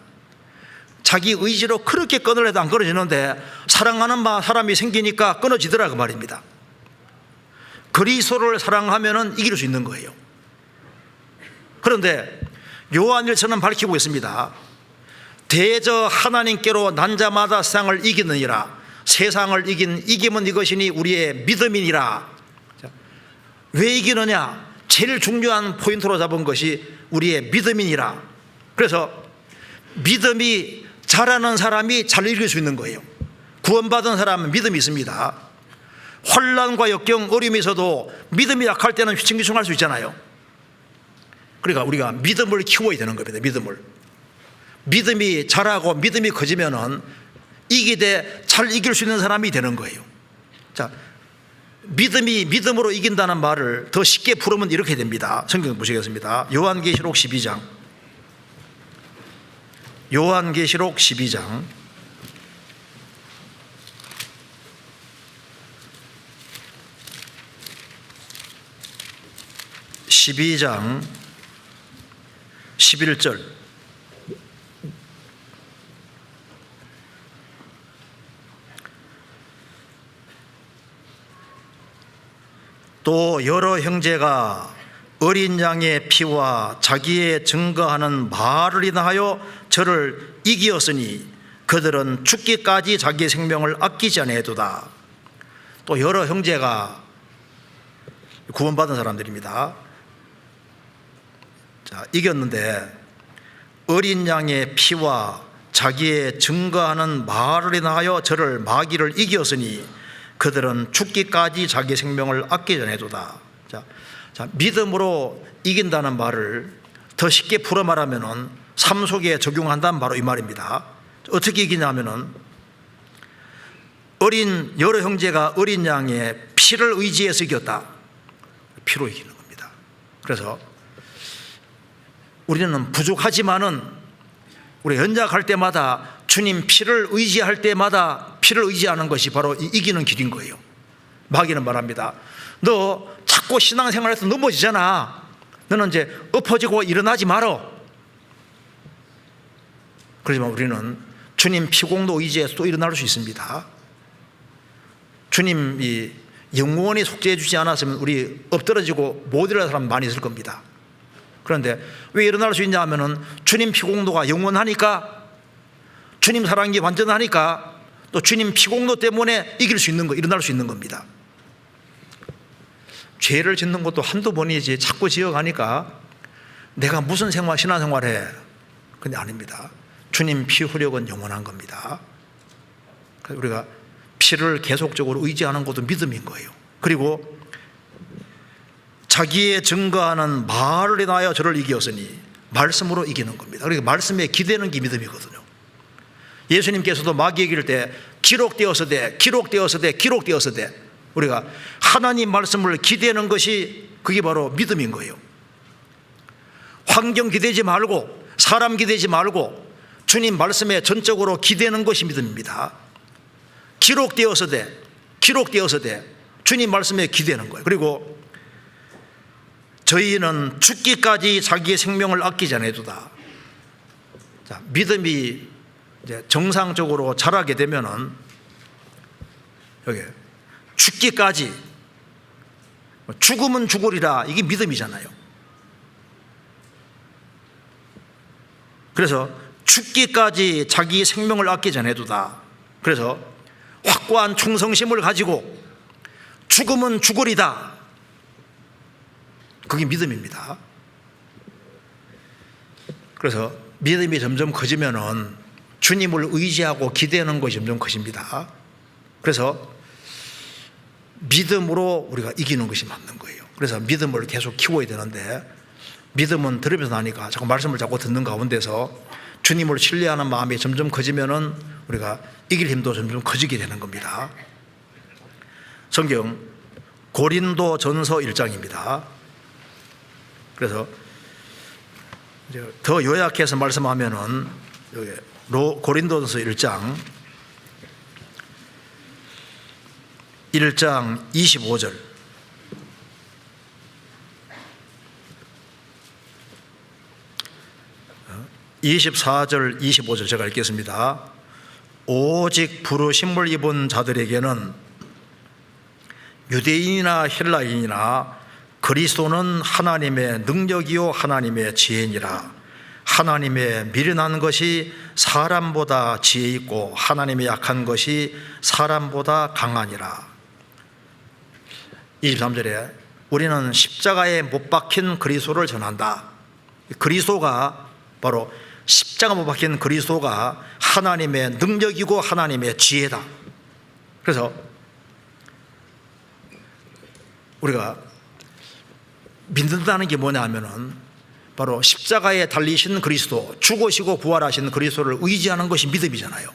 자기 의지로 그렇게 끊으려도 안 끊어지는데 사랑하는 사람이 생기니까 끊어지더라 그 말입니다. 그리스도를 사랑하면은 이길 수 있는 거예요. 그런데 요한일서는 밝히고 있습니다. 대저 하나님께로 난 자마다 세상을 이기느니라. 세상을 이긴 이김은 이것이니 우리의 믿음이니라. 왜 이기느냐? 제일 중요한 포인트로 잡은 것이 우리의 믿음이니라. 그래서 믿음이 잘하는 사람이 잘 이길 수 있는 거예요. 구원받은 사람은 믿음이 있습니다. 혼란과 역경, 어려움이 있어도 믿음이 약할 때는 휘청휘청할 수 있잖아요. 그러니까 우리가 믿음을 키워야 되는 겁니다. 믿음이 잘하고 믿음이 커지면은 이기되 잘 이길 수 있는 사람이 되는 거예요. 자, 믿음이 믿음으로 이긴다는 말을 더 쉽게 풀으면 이렇게 됩니다. 성경 보시겠습니다. 요한계시록 12장. 요한계시록 12장. 12장 11절. 또 여러 형제가 어린 양의 피와 자기의 증거하는 말을 인하여 저를 이기었으니 그들은 죽기까지 자기 생명을 아끼지 아니하도다. 또 여러 형제가 구원받은 사람들입니다. 자, 이겼는데 어린 양의 피와 자기의 증거하는 말을 인하여 저를 마귀를 이기었으니 그들은 죽기까지 자기 생명을 아끼지 아니하도다. 자, 자, 믿음으로 이긴다는 말을 더 쉽게 풀어 말하면은 삶 속에 적용한다는 바로 이 말입니다. 어떻게 이기냐면은 어린 여러 형제가 어린 양의 피를 의지해서 이겼다. 피로 이기는 겁니다. 그래서 우리는 부족하지만은 우리 연약할 때마다 주님 피를 의지할 때마다 피를 의지하는 것이 바로 이기는 길인 거예요. 마귀는 말합니다. 너 자꾸 신앙생활에서 넘어지잖아. 너는 이제 엎어지고 일어나지 말어. 그렇지만 우리는 주님 피공도 의지해서 또 일어날 수 있습니다. 주님이 영원히 속죄해 주지 않았으면 우리 엎드러지고 못 일어날 사람 많이 있을 겁니다. 그런데 왜 일어날 수 있냐 하면은 주님 피공도가 영원하니까, 주님 사랑이 완전하니까, 또 주님 피공도 때문에 이길 수 있는 거, 일어날 수 있는 겁니다. 죄를 짓는 것도 한두 번이지 자꾸 지어가니까 내가 무슨 신앙생활해. 근데 아닙니다. 주님 피 후력은 영원한 겁니다. 그래서 우리가 피를 계속적으로 의지하는 것도 믿음인 거예요. 그리고 자기의 증거하는 말을 인하여 저를 이기었으니, 말씀으로 이기는 겁니다. 그러니까 말씀에 기대는 게 믿음이거든요. 예수님께서도 마귀 이길 때 기록되었으되 기록되었으되 기록되었으되, 우리가 하나님 말씀을 기대는 것이 그게 바로 믿음인 거예요. 환경 기대지 말고 사람 기대지 말고 주님 말씀에 전적으로 기대는 것이 믿음입니다. 기록되었으되 기록되었으되 주님 말씀에 기대는 거예요. 그리고 저희는 죽기까지 자기의 생명을 아끼지 아니하도다. 자, 믿음이 이제 정상적으로 자라게 되면은 여기 죽기까지, 죽으면 죽으리라, 이게 믿음이잖아요. 그래서 죽기까지 자기 생명을 아끼지 않아도다. 그래서 확고한 충성심을 가지고 죽으면 죽으리다, 그게 믿음입니다. 그래서 믿음이 점점 커지면은 주님을 의지하고 기대하는 것이 점점 커집니다. 그래서 믿음으로 우리가 이기는 것이 맞는 거예요. 그래서 믿음을 계속 키워야 되는데, 믿음은 들으면서 나니까 자꾸 말씀을 자꾸 듣는 가운데서 주님을 신뢰하는 마음이 점점 커지면은 우리가 이길 힘도 점점 커지게 되는 겁니다. 성경 고린도전서 1장입니다. 그래서 이제 더 요약해서 말씀하면은 여기 고린도전서 1장 25절, 24절, 25절 제가 읽겠습니다. 오직 부르심을 입은 자들에게는 유대인이나 헬라인이나 그리스도는 하나님의 능력이요 하나님의 지혜니라. 하나님의 미련한 것이 사람보다 지혜 있고 하나님의 약한 것이 사람보다 강하니라. 23절에 우리는 십자가에 못 박힌 그리스도를 전한다. 그리스도가 바로 십자가 못 박힌 그리스도가 하나님의 능력이고 하나님의 지혜다. 그래서 우리가 믿는다는 게 뭐냐 하면은 바로 십자가에 달리신 그리스도, 죽으시고 부활하신 그리스도를 의지하는 것이 믿음이잖아요.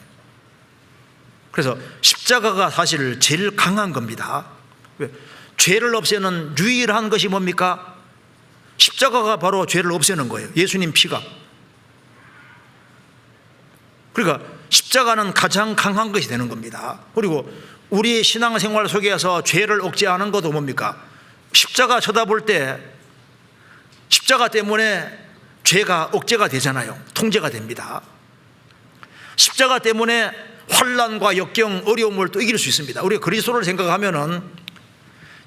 그래서 십자가가 사실 제일 강한 겁니다. 죄를 없애는 유일한 것이 뭡니까? 십자가가 바로 죄를 없애는 거예요. 예수님 피가. 그러니까 십자가는 가장 강한 것이 되는 겁니다. 그리고 우리의 신앙생활 속에서 죄를 억제하는 것도 뭡니까? 십자가 쳐다볼 때 십자가 때문에 죄가 억제가 되잖아요. 통제가 됩니다. 십자가 때문에 환난과 역경, 어려움을 또 이길 수 있습니다. 우리가 그리스도를 생각하면은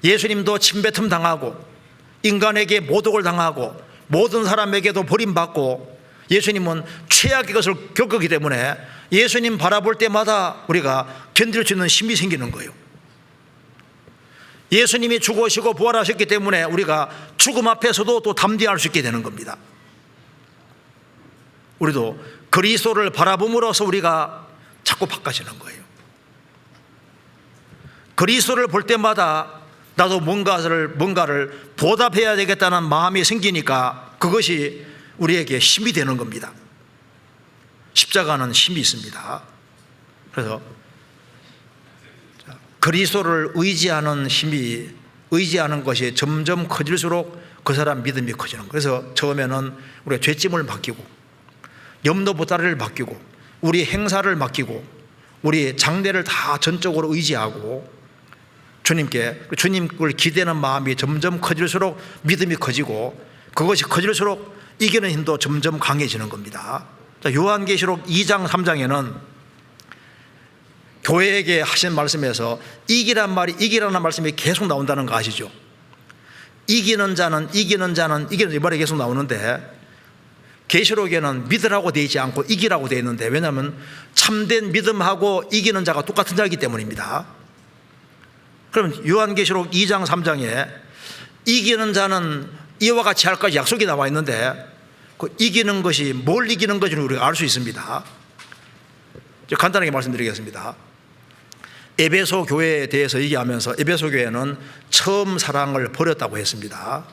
예수님도 침뱉음 당하고 인간에게 모독을 당하고 모든 사람에게도 버림받고 예수님은 최악의 것을 겪었기 때문에 예수님 바라볼 때마다 우리가 견딜 수 있는 힘이 생기는 거예요. 예수님이 죽으시고 부활하셨기 때문에 우리가 죽음 앞에서도 또 담대할 수 있게 되는 겁니다. 우리도 그리스도를 바라봄으로써 우리가 자꾸 바꿔지는 거예요. 그리스도를 볼 때마다 나도 뭔가를 보답해야 되겠다는 마음이 생기니까 그것이 우리에게 힘이 되는 겁니다. 십자가는 힘이 있습니다. 그래서 그리스도를 의지하는 힘이, 의지하는 것이 점점 커질수록 그 사람 믿음이 커지는 거예요. 그래서 처음에는 우리가 죄짐을 맡기고, 염도보따리를 맡기고, 우리 행사를 맡기고, 우리 장래를 다 전적으로 의지하고 주님께, 주님을 기대는 마음이 점점 커질수록 믿음이 커지고, 그것이 커질수록 이기는 힘도 점점 강해지는 겁니다. 자, 요한계시록 2장 3장에는 교회에게 하신 말씀에서 이기라는 말씀이 계속 나온다는 거 아시죠? 이기는 자는 이 말이 계속 나오는데, 계시록에는 믿으라고 되어 있지 않고 이기라고 되어 있는데, 왜냐하면 참된 믿음하고 이기는 자가 똑같은 자이기 때문입니다. 그럼 요한계시록 2장 3장에 이기는 자는 이와 같이 할 것이 약속이 나와 있는데, 그 이기는 것이 뭘 이기는 것인지 우리가 알 수 있습니다. 간단하게 말씀드리겠습니다. 에베소 교회에 대해서 얘기하면서 에베소 교회는 처음 사랑을 버렸다고 했습니다.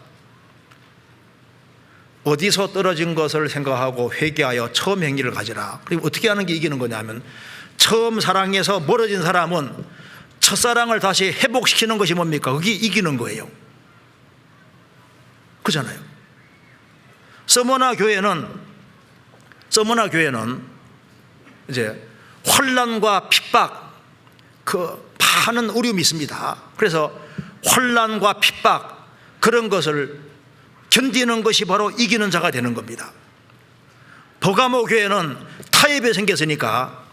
어디서 떨어진 것을 생각하고 회개하여 처음 행위를 가지라. 그리고 어떻게 하는 게 이기는 거냐면, 처음 사랑에서 멀어진 사람은 첫사랑을 다시 회복시키는 것이 뭡니까? 그게 이기는 거예요. 그렇잖아요. 서머나 교회는 이제 환난과 핍박, 많은 어려움이 있습니다. 그래서 환난과 핍박, 그런 것을 견디는 것이 바로 이기는 자가 되는 겁니다. 버가모 교회는 타협이 생겼으니까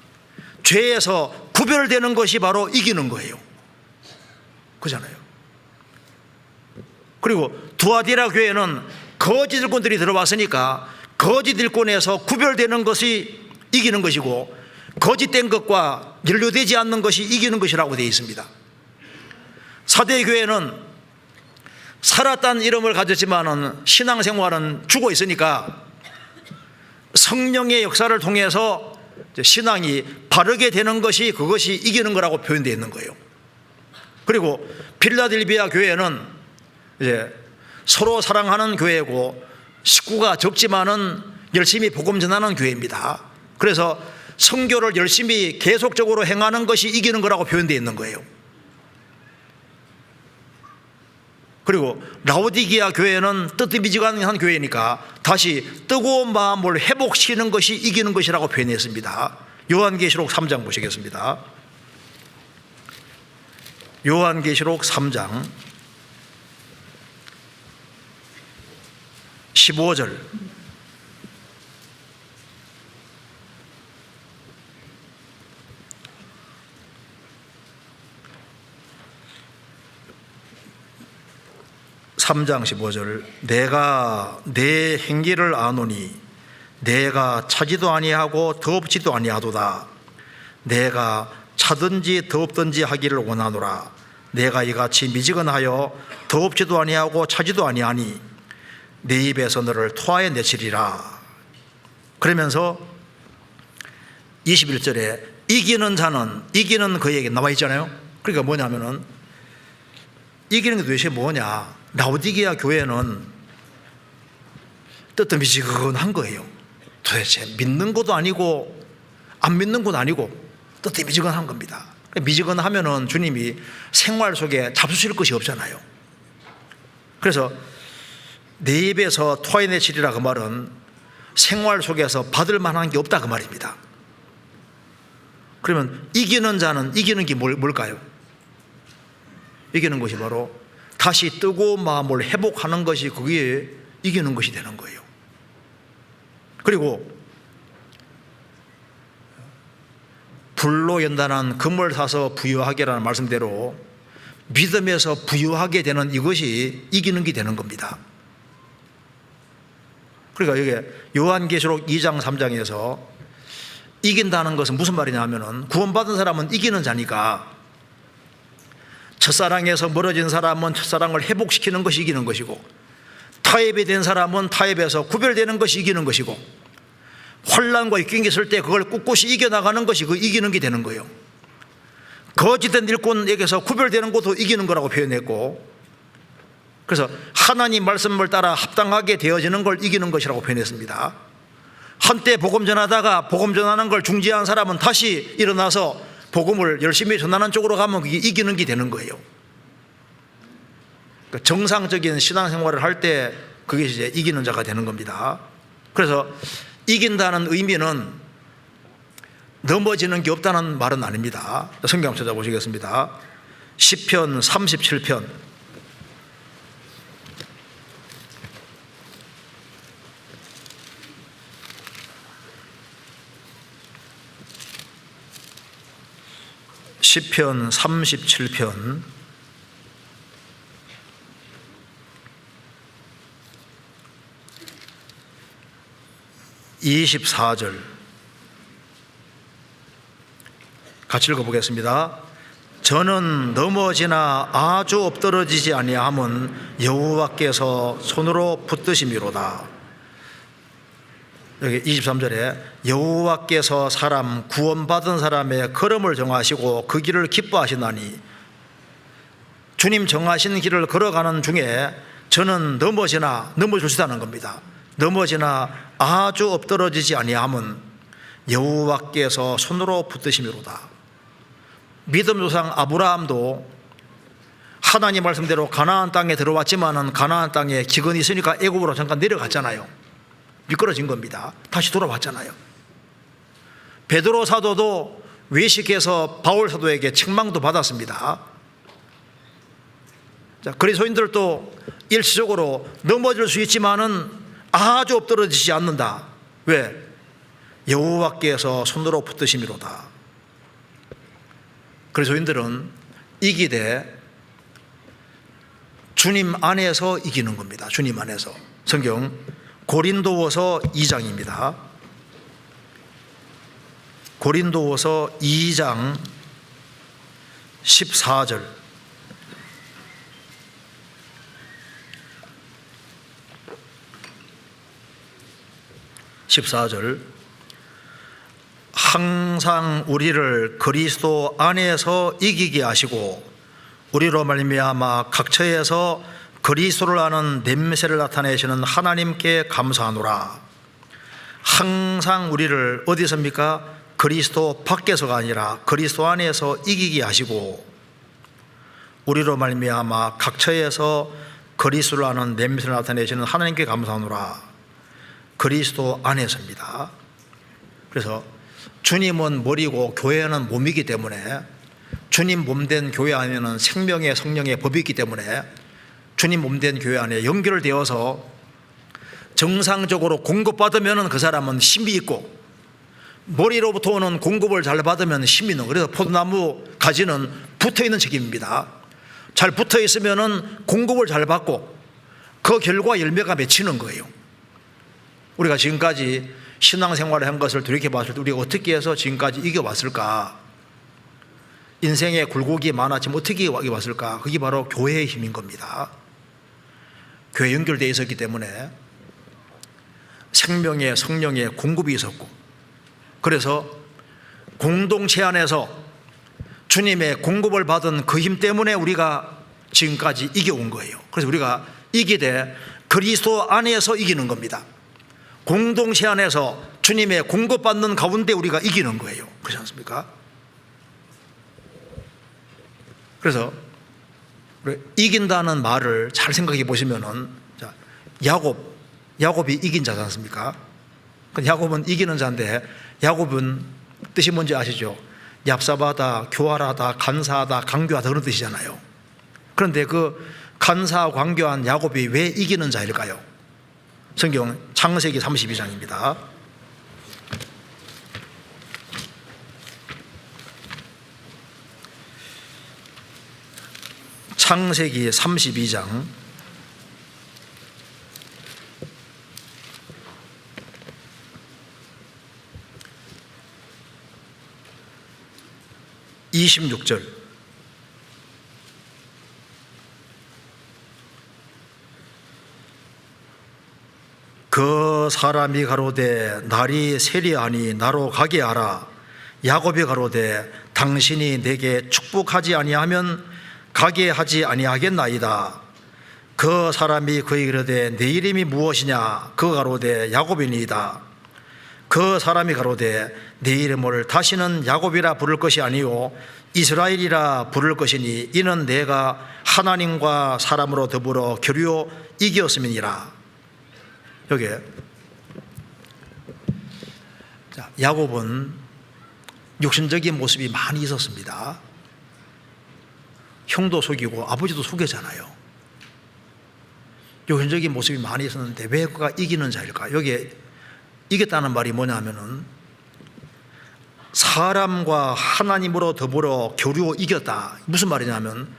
죄에서 구별되는 것이 바로 이기는 거예요. 그렇잖아요. 그리고 두아디라 교회는 거짓 일꾼들이 들어왔으니까 거짓 일꾼에서 구별되는 것이 이기는 것이고, 거짓된 것과 연루되지 않는 것이 이기는 것이라고 되어 있습니다. 사대교회는 살았다는 이름을 가졌지만 신앙생활은 죽어 있으니까 성령의 역사를 통해서 신앙이 바르게 되는 것이, 그것이 이기는 거라고 표현되어 있는 거예요. 그리고 필라델비아 교회는 이제 서로 사랑하는 교회고, 식구가 적지만은 열심히 복음 전하는 교회입니다. 그래서 선교를 열심히 계속적으로 행하는 것이 이기는 거라고 표현되어 있는 거예요. 그리고 라오디게아 교회는 뜨뜻미지근한 교회니까 다시 뜨거운 마음을 회복시키는 것이 이기는 것이라고 표현했습니다. 요한계시록 3장 보시겠습니다. 요한계시록 3장 15절. 내가 내 행기를 아노니 내가 차지도 아니하고 더없지도 아니하도다. 내가 차든지 더없든지 하기를 원하노라. 내가 이같이 미지근하여 더없지도 아니하고 차지도 아니하니 내 입에서 너를 토하에 내치리라. 그러면서 21절에 이기는 자는, 이기는 그에게 나와 있잖아요. 그러니까 뭐냐면은, 이기는 게 도대체 뭐냐? 라오디게아 교회는 뜨뜻미지근한 거예요. 도대체 믿는 것도 아니고 안 믿는 것도 아니고 뜨뜻미지근한 겁니다. 미지근하면은 주님이 생활 속에 잡수실 것이 없잖아요. 그래서 내 입에서 토해내치리라, 그 말은 생활 속에서 받을 만한 게 없다, 그 말입니다. 그러면 이기는 자는, 이기는 게 뭘까요? 이기는 것이 바로 다시 뜨거운 마음을 회복하는 것이, 그게 이기는 것이 되는 거예요. 그리고 불로 연단한 금을 사서 부유하게라는 말씀대로 믿음에서 부유하게 되는 이것이 이기는 게 되는 겁니다. 그러니까 이게 요한계시록 2장 3장에서 이긴다는 것은 무슨 말이냐 하면은, 구원받은 사람은 이기는 자니까 첫사랑에서 멀어진 사람은 첫사랑을 회복시키는 것이 이기는 것이고, 타협이 된 사람은 타협에서 구별되는 것이 이기는 것이고, 환난과 역경이 있을 때 그걸 꿋꿋이 이겨나가는 것이 그 이기는 게 되는 거예요. 거짓된 일꾼에게서 구별되는 것도 이기는 거라고 표현했고, 그래서 하나님 말씀을 따라 합당하게 되어지는 걸 이기는 것이라고 표현했습니다. 한때 복음 전하다가 복음 전하는 걸 중지한 사람은 다시 일어나서 복음을 열심히 전하는 쪽으로 가면 그게 이기는 게 되는 거예요. 그러니까 정상적인 신앙생활을 할 때 그게 이제 이기는 자가 되는 겁니다. 그래서 이긴다는 의미는 넘어지는 게 없다는 말은 아닙니다. 성경 한번 찾아보시겠습니다. 시편 37편 시편 37편 24절 같이 읽어보겠습니다. 저는 넘어지나 아주 엎드러지지 아니함은 여호와께서 손으로 붙드심이로다. 여기 23절에 여호와께서 사람 구원받은 사람의 걸음을 정하시고 그 길을 기뻐하시나니, 주님 정하신 길을 걸어가는 중에 저는 넘어질 수 있다는 겁니다. 넘어지나 아주 엎드러지지 아니함은 여호와께서 손으로 붙드심이로다. 믿음 조상 아브라함도 하나님 말씀대로 가나안 땅에 들어왔지만은 가나안 땅에 기근이 있으니까 애굽으로 잠깐 내려갔잖아요. 미끄러진 겁니다. 다시 돌아왔잖아요. 베드로 사도도 외식해서 바울 사도에게 책망도 받았습니다. 자, 그리스도인들도 일시적으로 넘어질 수 있지만은 아주 엎드러지지 않는다. 왜? 여호와께서 손으로 붙드심이로다. 그리스도인들은 이기되 주님 안에서 이기는 겁니다. 주님 안에서. 성경 고린도후서 2장입니다. 고린도후서 2장 14절 14절 항상 우리를 그리스도 안에서 이기게 하시고 우리로 말미암아 각처에서 그리스도를 아는 냄새를 나타내시는 하나님께 감사하노라. 항상 우리를 어디서입니까? 그리스도 밖에서가 아니라 그리스도 안에서 이기게 하시고 우리로 말미암아 각처에서 그리스도를 아는 냄새를 나타내시는 하나님께 감사하노라. 그리스도 안에서입니다. 그래서 주님은 머리고 교회는 몸이기 때문에, 주님 몸된 교회 안에는 생명의 성령의 법이 있기 때문에 주님 몸된 교회 안에 연결되어서 정상적으로 공급받으면 그 사람은 힘이 있고, 머리로부터 오는 공급을 잘 받으면 힘이 있는. 그래서 포도나무 가지는 붙어있는 책임입니다. 잘 붙어있으면 공급을 잘 받고 그 결과 열매가 맺히는 거예요. 우리가 지금까지 신앙생활을 한 것을 돌이켜봤을 때 우리가 어떻게 해서 지금까지 이겨왔을까? 인생에 굴곡이 많았지만 어떻게 이겨왔을까? 그게 바로 교회의 힘인 겁니다. 교회 연결되어 있었기 때문에 생명의 성령의 공급이 있었고, 그래서 공동체 안에서 주님의 공급을 받은 그 힘 때문에 우리가 지금까지 이겨온 거예요. 그래서 우리가 이기되 그리스도 안에서 이기는 겁니다. 공동체 안에서 주님의 공급받는 가운데 우리가 이기는 거예요. 그렇지 않습니까? 그래서 이긴다는 말을 잘 생각해 보시면은, 자, 야곱이 이긴 자지 않습니까? 야곱은 이기는 자인데, 야곱은 뜻이 뭔지 아시죠? 얍삽하다, 교활하다, 간사하다, 강교하다, 그런 뜻이잖아요. 그런데 그 간사하고 강교한 야곱이 왜 이기는 자일까요? 성경 창세기 32장입니다. 창세기 32장 26절 그 사람이 가로되 날이 세리하니 나로 가게 하라. 야곱이 가로되 당신이 내게 축복하지 아니하면 가게 하지 아니하겠나이다. 그 사람이 그에게 이르되 내 이름이 무엇이냐? 그가 가로되 야곱이니이다. 그 사람이 가로되 내 이름을 다시는 야곱이라 부를 것이 아니요 이스라엘이라 부를 것이니 이는 내가 하나님과 사람으로 더불어 교류어 이기었음이니라. 여기에 야곱은 육신적인 모습이 많이 있었습니다. 형도 속이고 아버지도 속였잖아요. 육신적인 모습이 많이 있었는데 왜 그가 이기는 자일까? 여기에 이겼다는 말이 뭐냐면은 사람과 하나님으로 더불어 교류어 이겼다. 무슨 말이냐면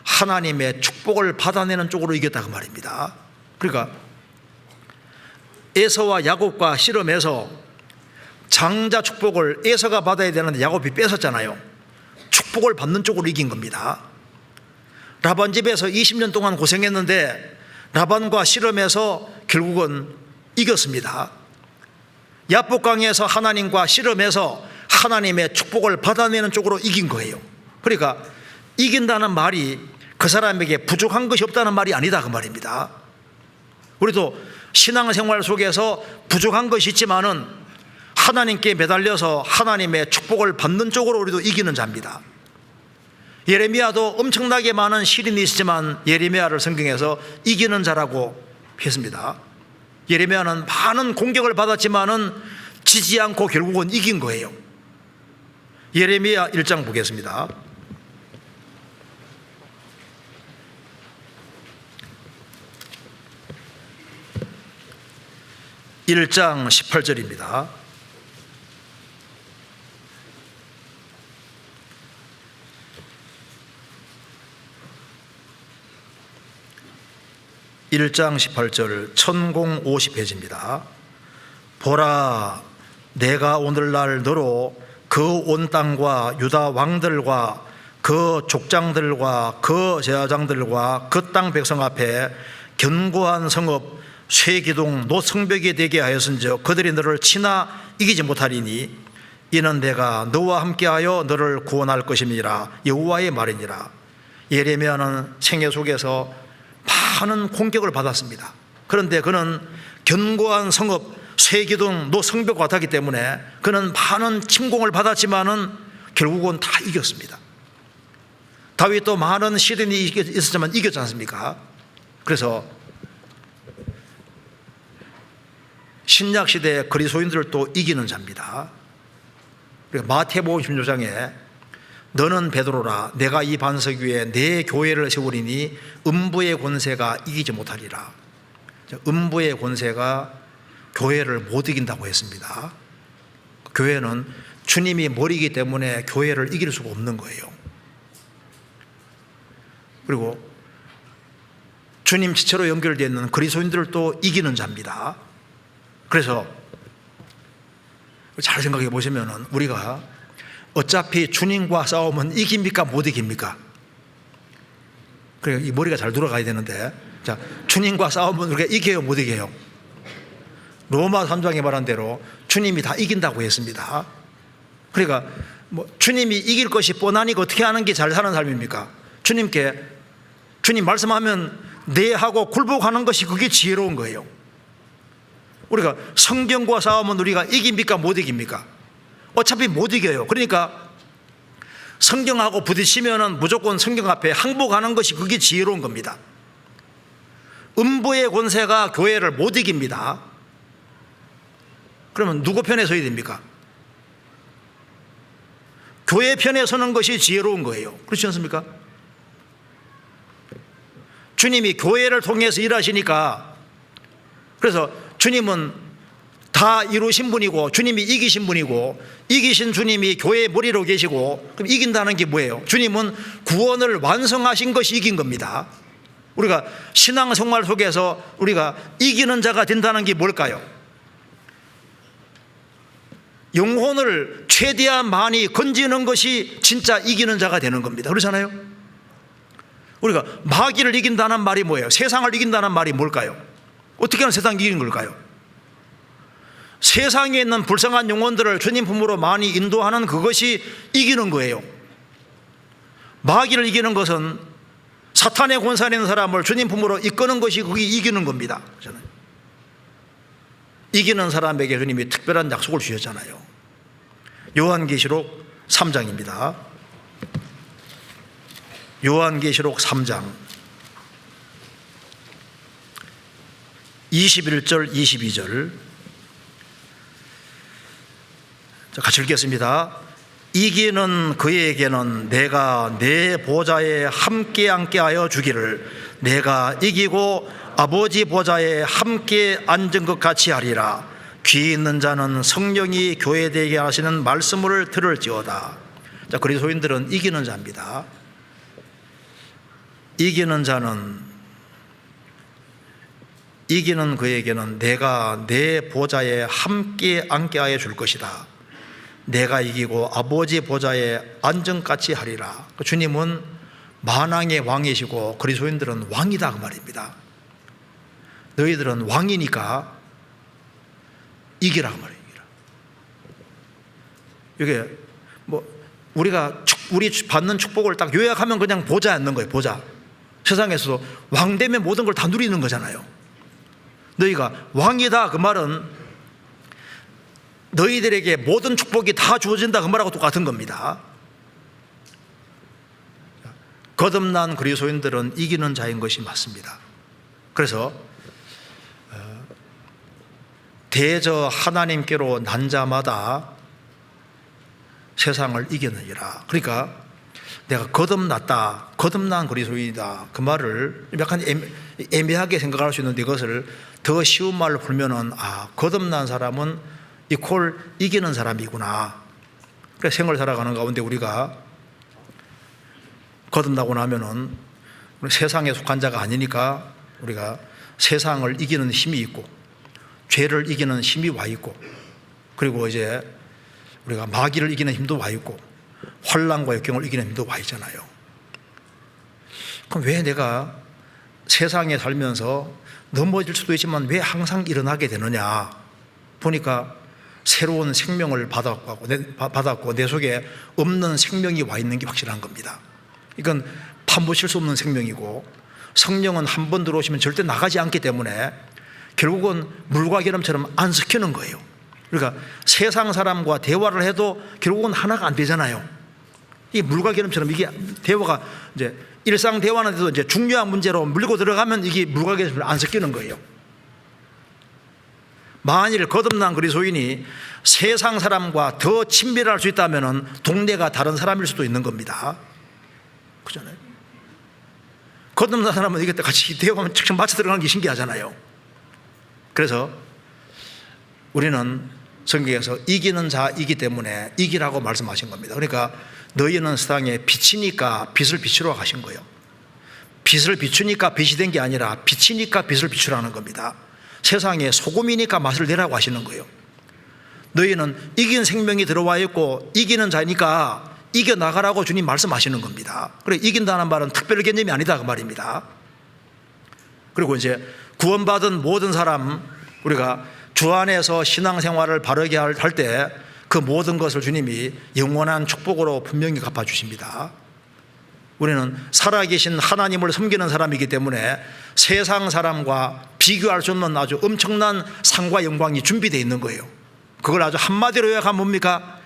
하나님의 축복을 받아내는 쪽으로 이겼다 그 말입니다. 그러니까 에서와 야곱과 씨름해서 장자 축복을 에서가 받아야 되는데 야곱이 뺏었잖아요. 축복을 받는 쪽으로 이긴 겁니다. 라반 집에서 20년 동안 고생했는데 라반과 씨름해서 결국은 이겼습니다. 야복강에서 하나님과 씨름해서 하나님의 축복을 받아내는 쪽으로 이긴 거예요. 그러니까 이긴다는 말이 그 사람에게 부족한 것이 없다는 말이 아니다 그 말입니다. 우리도 신앙생활 속에서 부족한 것이 있지만은 하나님께 매달려서 하나님의 축복을 받는 쪽으로 우리도 이기는 자입니다. 예레미야도 엄청나게 많은 시련이 있었지만 예레미야를 성경에서 이기는 자라고 했습니다. 예레미야는 많은 공격을 받았지만은 지지 않고 결국은 이긴 거예요. 예레미야 1장 보겠습니다. 1장 18절입니다. (1장 18절) 천공 50페이지입니다. 보라, 내가 오늘날 너로 그 온 땅과 유다 왕들과 그 족장들과 그 제사장들과 그 땅 백성 앞에 견고한 성읍 쇠기둥 노성벽이 되게 하였은즉 그들이 너를 치나 이기지 못하리니 이는 내가 너와 함께하여 너를 구원할 것임이니라. 여호와의 말이니라. 예레미야는 생애 속에서 많은 공격을 받았습니다. 그런데 그는 견고한 성읍 쇠기둥 노성벽과 같았기 때문에 그는 많은 침공을 받았지만은 결국은 다 이겼습니다. 다윗도 많은 시련이 있었지만 이겼지 않습니까? 그래서 신약 시대의 그리스도인들도 이기는 자입니다. 마태복음 16장에 너는 베드로라, 내가 이 반석 위에 내 교회를 세우리니 음부의 권세가 이기지 못하리라. 음부의 권세가 교회를 못 이긴다고 했습니다. 교회는 주님이 머리이기 때문에 교회를 이길 수가 없는 거예요. 그리고 주님 지체로 연결되어 있는 그리스도인들도 이기는 자입니다. 그래서 잘 생각해 보시면 우리가 어차피 주님과 싸우면 이깁니까 못 이깁니까? 그래, 이 머리가 잘 돌아가야 되는데, 자, 주님과 싸우면 우리가 이겨요 못 이겨요? 로마 3장에 말한 대로 주님이 다 이긴다고 했습니다. 그러니까 주님이 이길 것이 뻔하니까 어떻게 하는 게 잘 사는 삶입니까? 주님께 주님 말씀하면 네 하고 굴복하는 것이 그게 지혜로운 거예요. 우리가 성경과 싸우면 우리가 이깁니까 못 이깁니까? 어차피 못 이겨요. 그러니까 성경하고 부딪히면은 무조건 성경 앞에 항복하는 것이 그게 지혜로운 겁니다. 음부의 권세가 교회를 못 이깁니다. 그러면 누구 편에 서야 됩니까? 교회 편에 서는 것이 지혜로운 거예요. 그렇지 않습니까? 주님이 교회를 통해서 일하시니까, 그래서 주님은 다 이루신 분이고 주님이 이기신 분이고 이기신 주님이 교회의 머리로 계시고, 그럼 이긴다는 게 뭐예요? 주님은 구원을 완성하신 것이 이긴 겁니다. 우리가 신앙생활 속에서 우리가 이기는 자가 된다는 게 뭘까요? 영혼을 최대한 많이 건지는 것이 진짜 이기는 자가 되는 겁니다. 그렇잖아요? 우리가 마귀를 이긴다는 말이 뭐예요? 세상을 이긴다는 말이 뭘까요? 어떻게 하면 세상을 이기는 걸까요? 세상에 있는 불쌍한 영혼들을 주님 품으로 많이 인도하는 그것이 이기는 거예요. 마귀를 이기는 것은 사탄의 권세 안에 있는 사람을 주님 품으로 이끄는 것이 그게 이기는 겁니다. 저는 이기는 사람에게 주님이 특별한 약속을 주셨잖아요. 요한계시록 3장입니다. 요한계시록 3장 21절 22절 같이 읽겠습니다. 이기는 그에게는 내가 내 보좌에 함께 앉게 주기를 내가 이기고 아버지 보좌에 함께 앉은 것 같이 하리라. 귀 있는 자는 성령이 교회되게 하시는 말씀을 들을지어다. 자, 그리스도인들은 이기는 자입니다. 이기는 자는 이기는 그에게는 내가 내 보좌에 함께 앉게 하여 줄 것이다. 내가 이기고 아버지 보좌에 앉은같이 하리라. 주님은 만왕의 왕이시고 그리스도인들은 왕이다 그 말입니다. 너희들은 왕이니까 이기라 그 말이에요. 이게 우리 받는 축복을 딱 요약하면 그냥 보좌에 앉는 거예요. 보좌. 세상에서도 왕 되면 모든 걸 다 누리는 거잖아요. 너희가 왕이다 그 말은 너희들에게 모든 축복이 다 주어진다 그 말하고 똑같은 겁니다. 거듭난 그리스도인들은 이기는 자인 것이 맞습니다. 그래서 대저 하나님께로 난 자마다 세상을 이겨내리라. 그러니까 내가 거듭난 그리스도인이다 그 말을 약간 애매하게 생각할 수 있는데 이것을 더 쉬운 말로 풀면은 거듭난 사람은 이퀄 이기는 사람이구나. 그래서 생을 살아가는 가운데 우리가 거듭나고 나면은 세상에 속한 자가 아니니까 우리가 세상을 이기는 힘이 있고 죄를 이기는 힘이 와 있고 그리고 이제 우리가 마귀를 이기는 힘도 와 있고 환난과 역경을 이기는 힘도 와 있잖아요. 그럼 왜 내가 세상에 살면서 넘어질 수도 있지만 왜 항상 일어나게 되느냐 보니까 새로운 생명을 받았고 내 속에 없는 생명이 와 있는 게 확실한 겁니다. 이건 파묻힐 수 없는 생명이고 성령은 한 번 들어오시면 절대 나가지 않기 때문에 결국은 물과 기름처럼 안 섞이는 거예요. 그러니까 세상 사람과 대화를 해도 결국은 하나가 안 되잖아요. 이 물과 기름처럼 이게 대화가 이제 일상 대화는데도 이제 중요한 문제로 물고 들어가면 이게 물과 기름처럼 안 섞이는 거예요. 만일 거듭난 그리스도인이 세상 사람과 더 친밀할 수 있다면 동네가 다른 사람일 수도 있는 겁니다. 그렇잖아요. 거듭난 사람은 이게 같이 대화하면 척척 맞춰 들어가는 게 신기하잖아요. 그래서 우리는 성경에서 이기는 자이기 때문에 이기라고 말씀하신 겁니다. 그러니까 너희는 세상에 빛이니까 빛을 비추러 가신 거예요. 빛을 비추니까 빛이 된 게 아니라 빛이니까 빛을 비추라는 겁니다. 세상에 소금이니까 맛을 내라고 하시는 거예요. 너희는 이긴 생명이 들어와 있고 이기는 자니까 이겨나가라고 주님 말씀하시는 겁니다. 그래 이긴다는 말은 특별 개념이 아니다 그 말입니다. 그리고 이제 구원받은 모든 사람 우리가 주 안에서 신앙생활을 바르게 할 때 그 모든 것을 주님이 영원한 축복으로 분명히 갚아주십니다. 우리는 살아계신 하나님을 섬기는 사람이기 때문에 세상 사람과 비교할 수 없는 아주 엄청난 상과 영광이 준비되어 있는 거예요. 그걸 아주 한마디로 요약하면 뭡니까?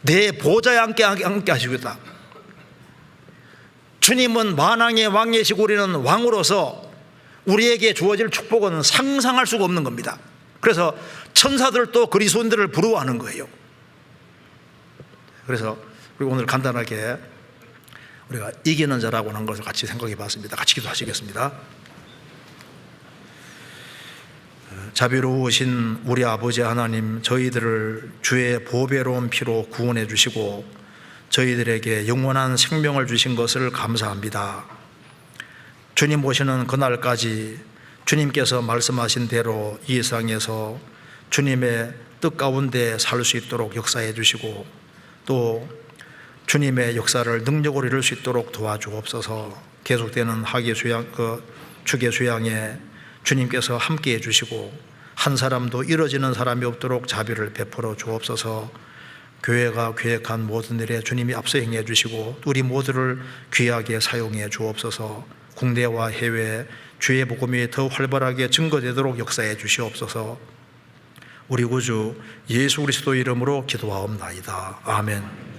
내 보좌에 함께 하시겠다. 주님은 만왕의 왕이시고 우리는 왕으로서 우리에게 주어질 축복은 상상할 수가 없는 겁니다. 그래서 천사들도 그리스도인들을 부러워하는 거예요. 그래서 오늘 간단하게 우리가 이기는 자라고 하는 것을 같이 생각해 봤습니다. 같이 기도하시겠습니다. 자비로우신 우리 아버지 하나님, 저희들을 주의 보배로운 피로 구원해 주시고 저희들에게 영원한 생명을 주신 것을 감사합니다. 주님 오시는 그날까지 주님께서 말씀하신 대로 이 세상에서 주님의 뜻 가운데 살 수 있도록 역사해 주시고 또 주님의 역사를 능력으로 이룰 수 있도록 도와주옵소서. 계속되는 학예 수양, 축의 수양에 주님께서 함께 해주시고 한 사람도 이뤄지는 사람이 없도록 자비를 베풀어 주옵소서. 교회가 계획한 모든 일에 주님이 앞서 행해 주시고 우리 모두를 귀하게 사용해 주옵소서. 국내와 해외 주의 복음이 더 활발하게 증거되도록 역사해 주시옵소서. 우리 구주 예수 그리스도 이름으로 기도하옵나이다. 아멘.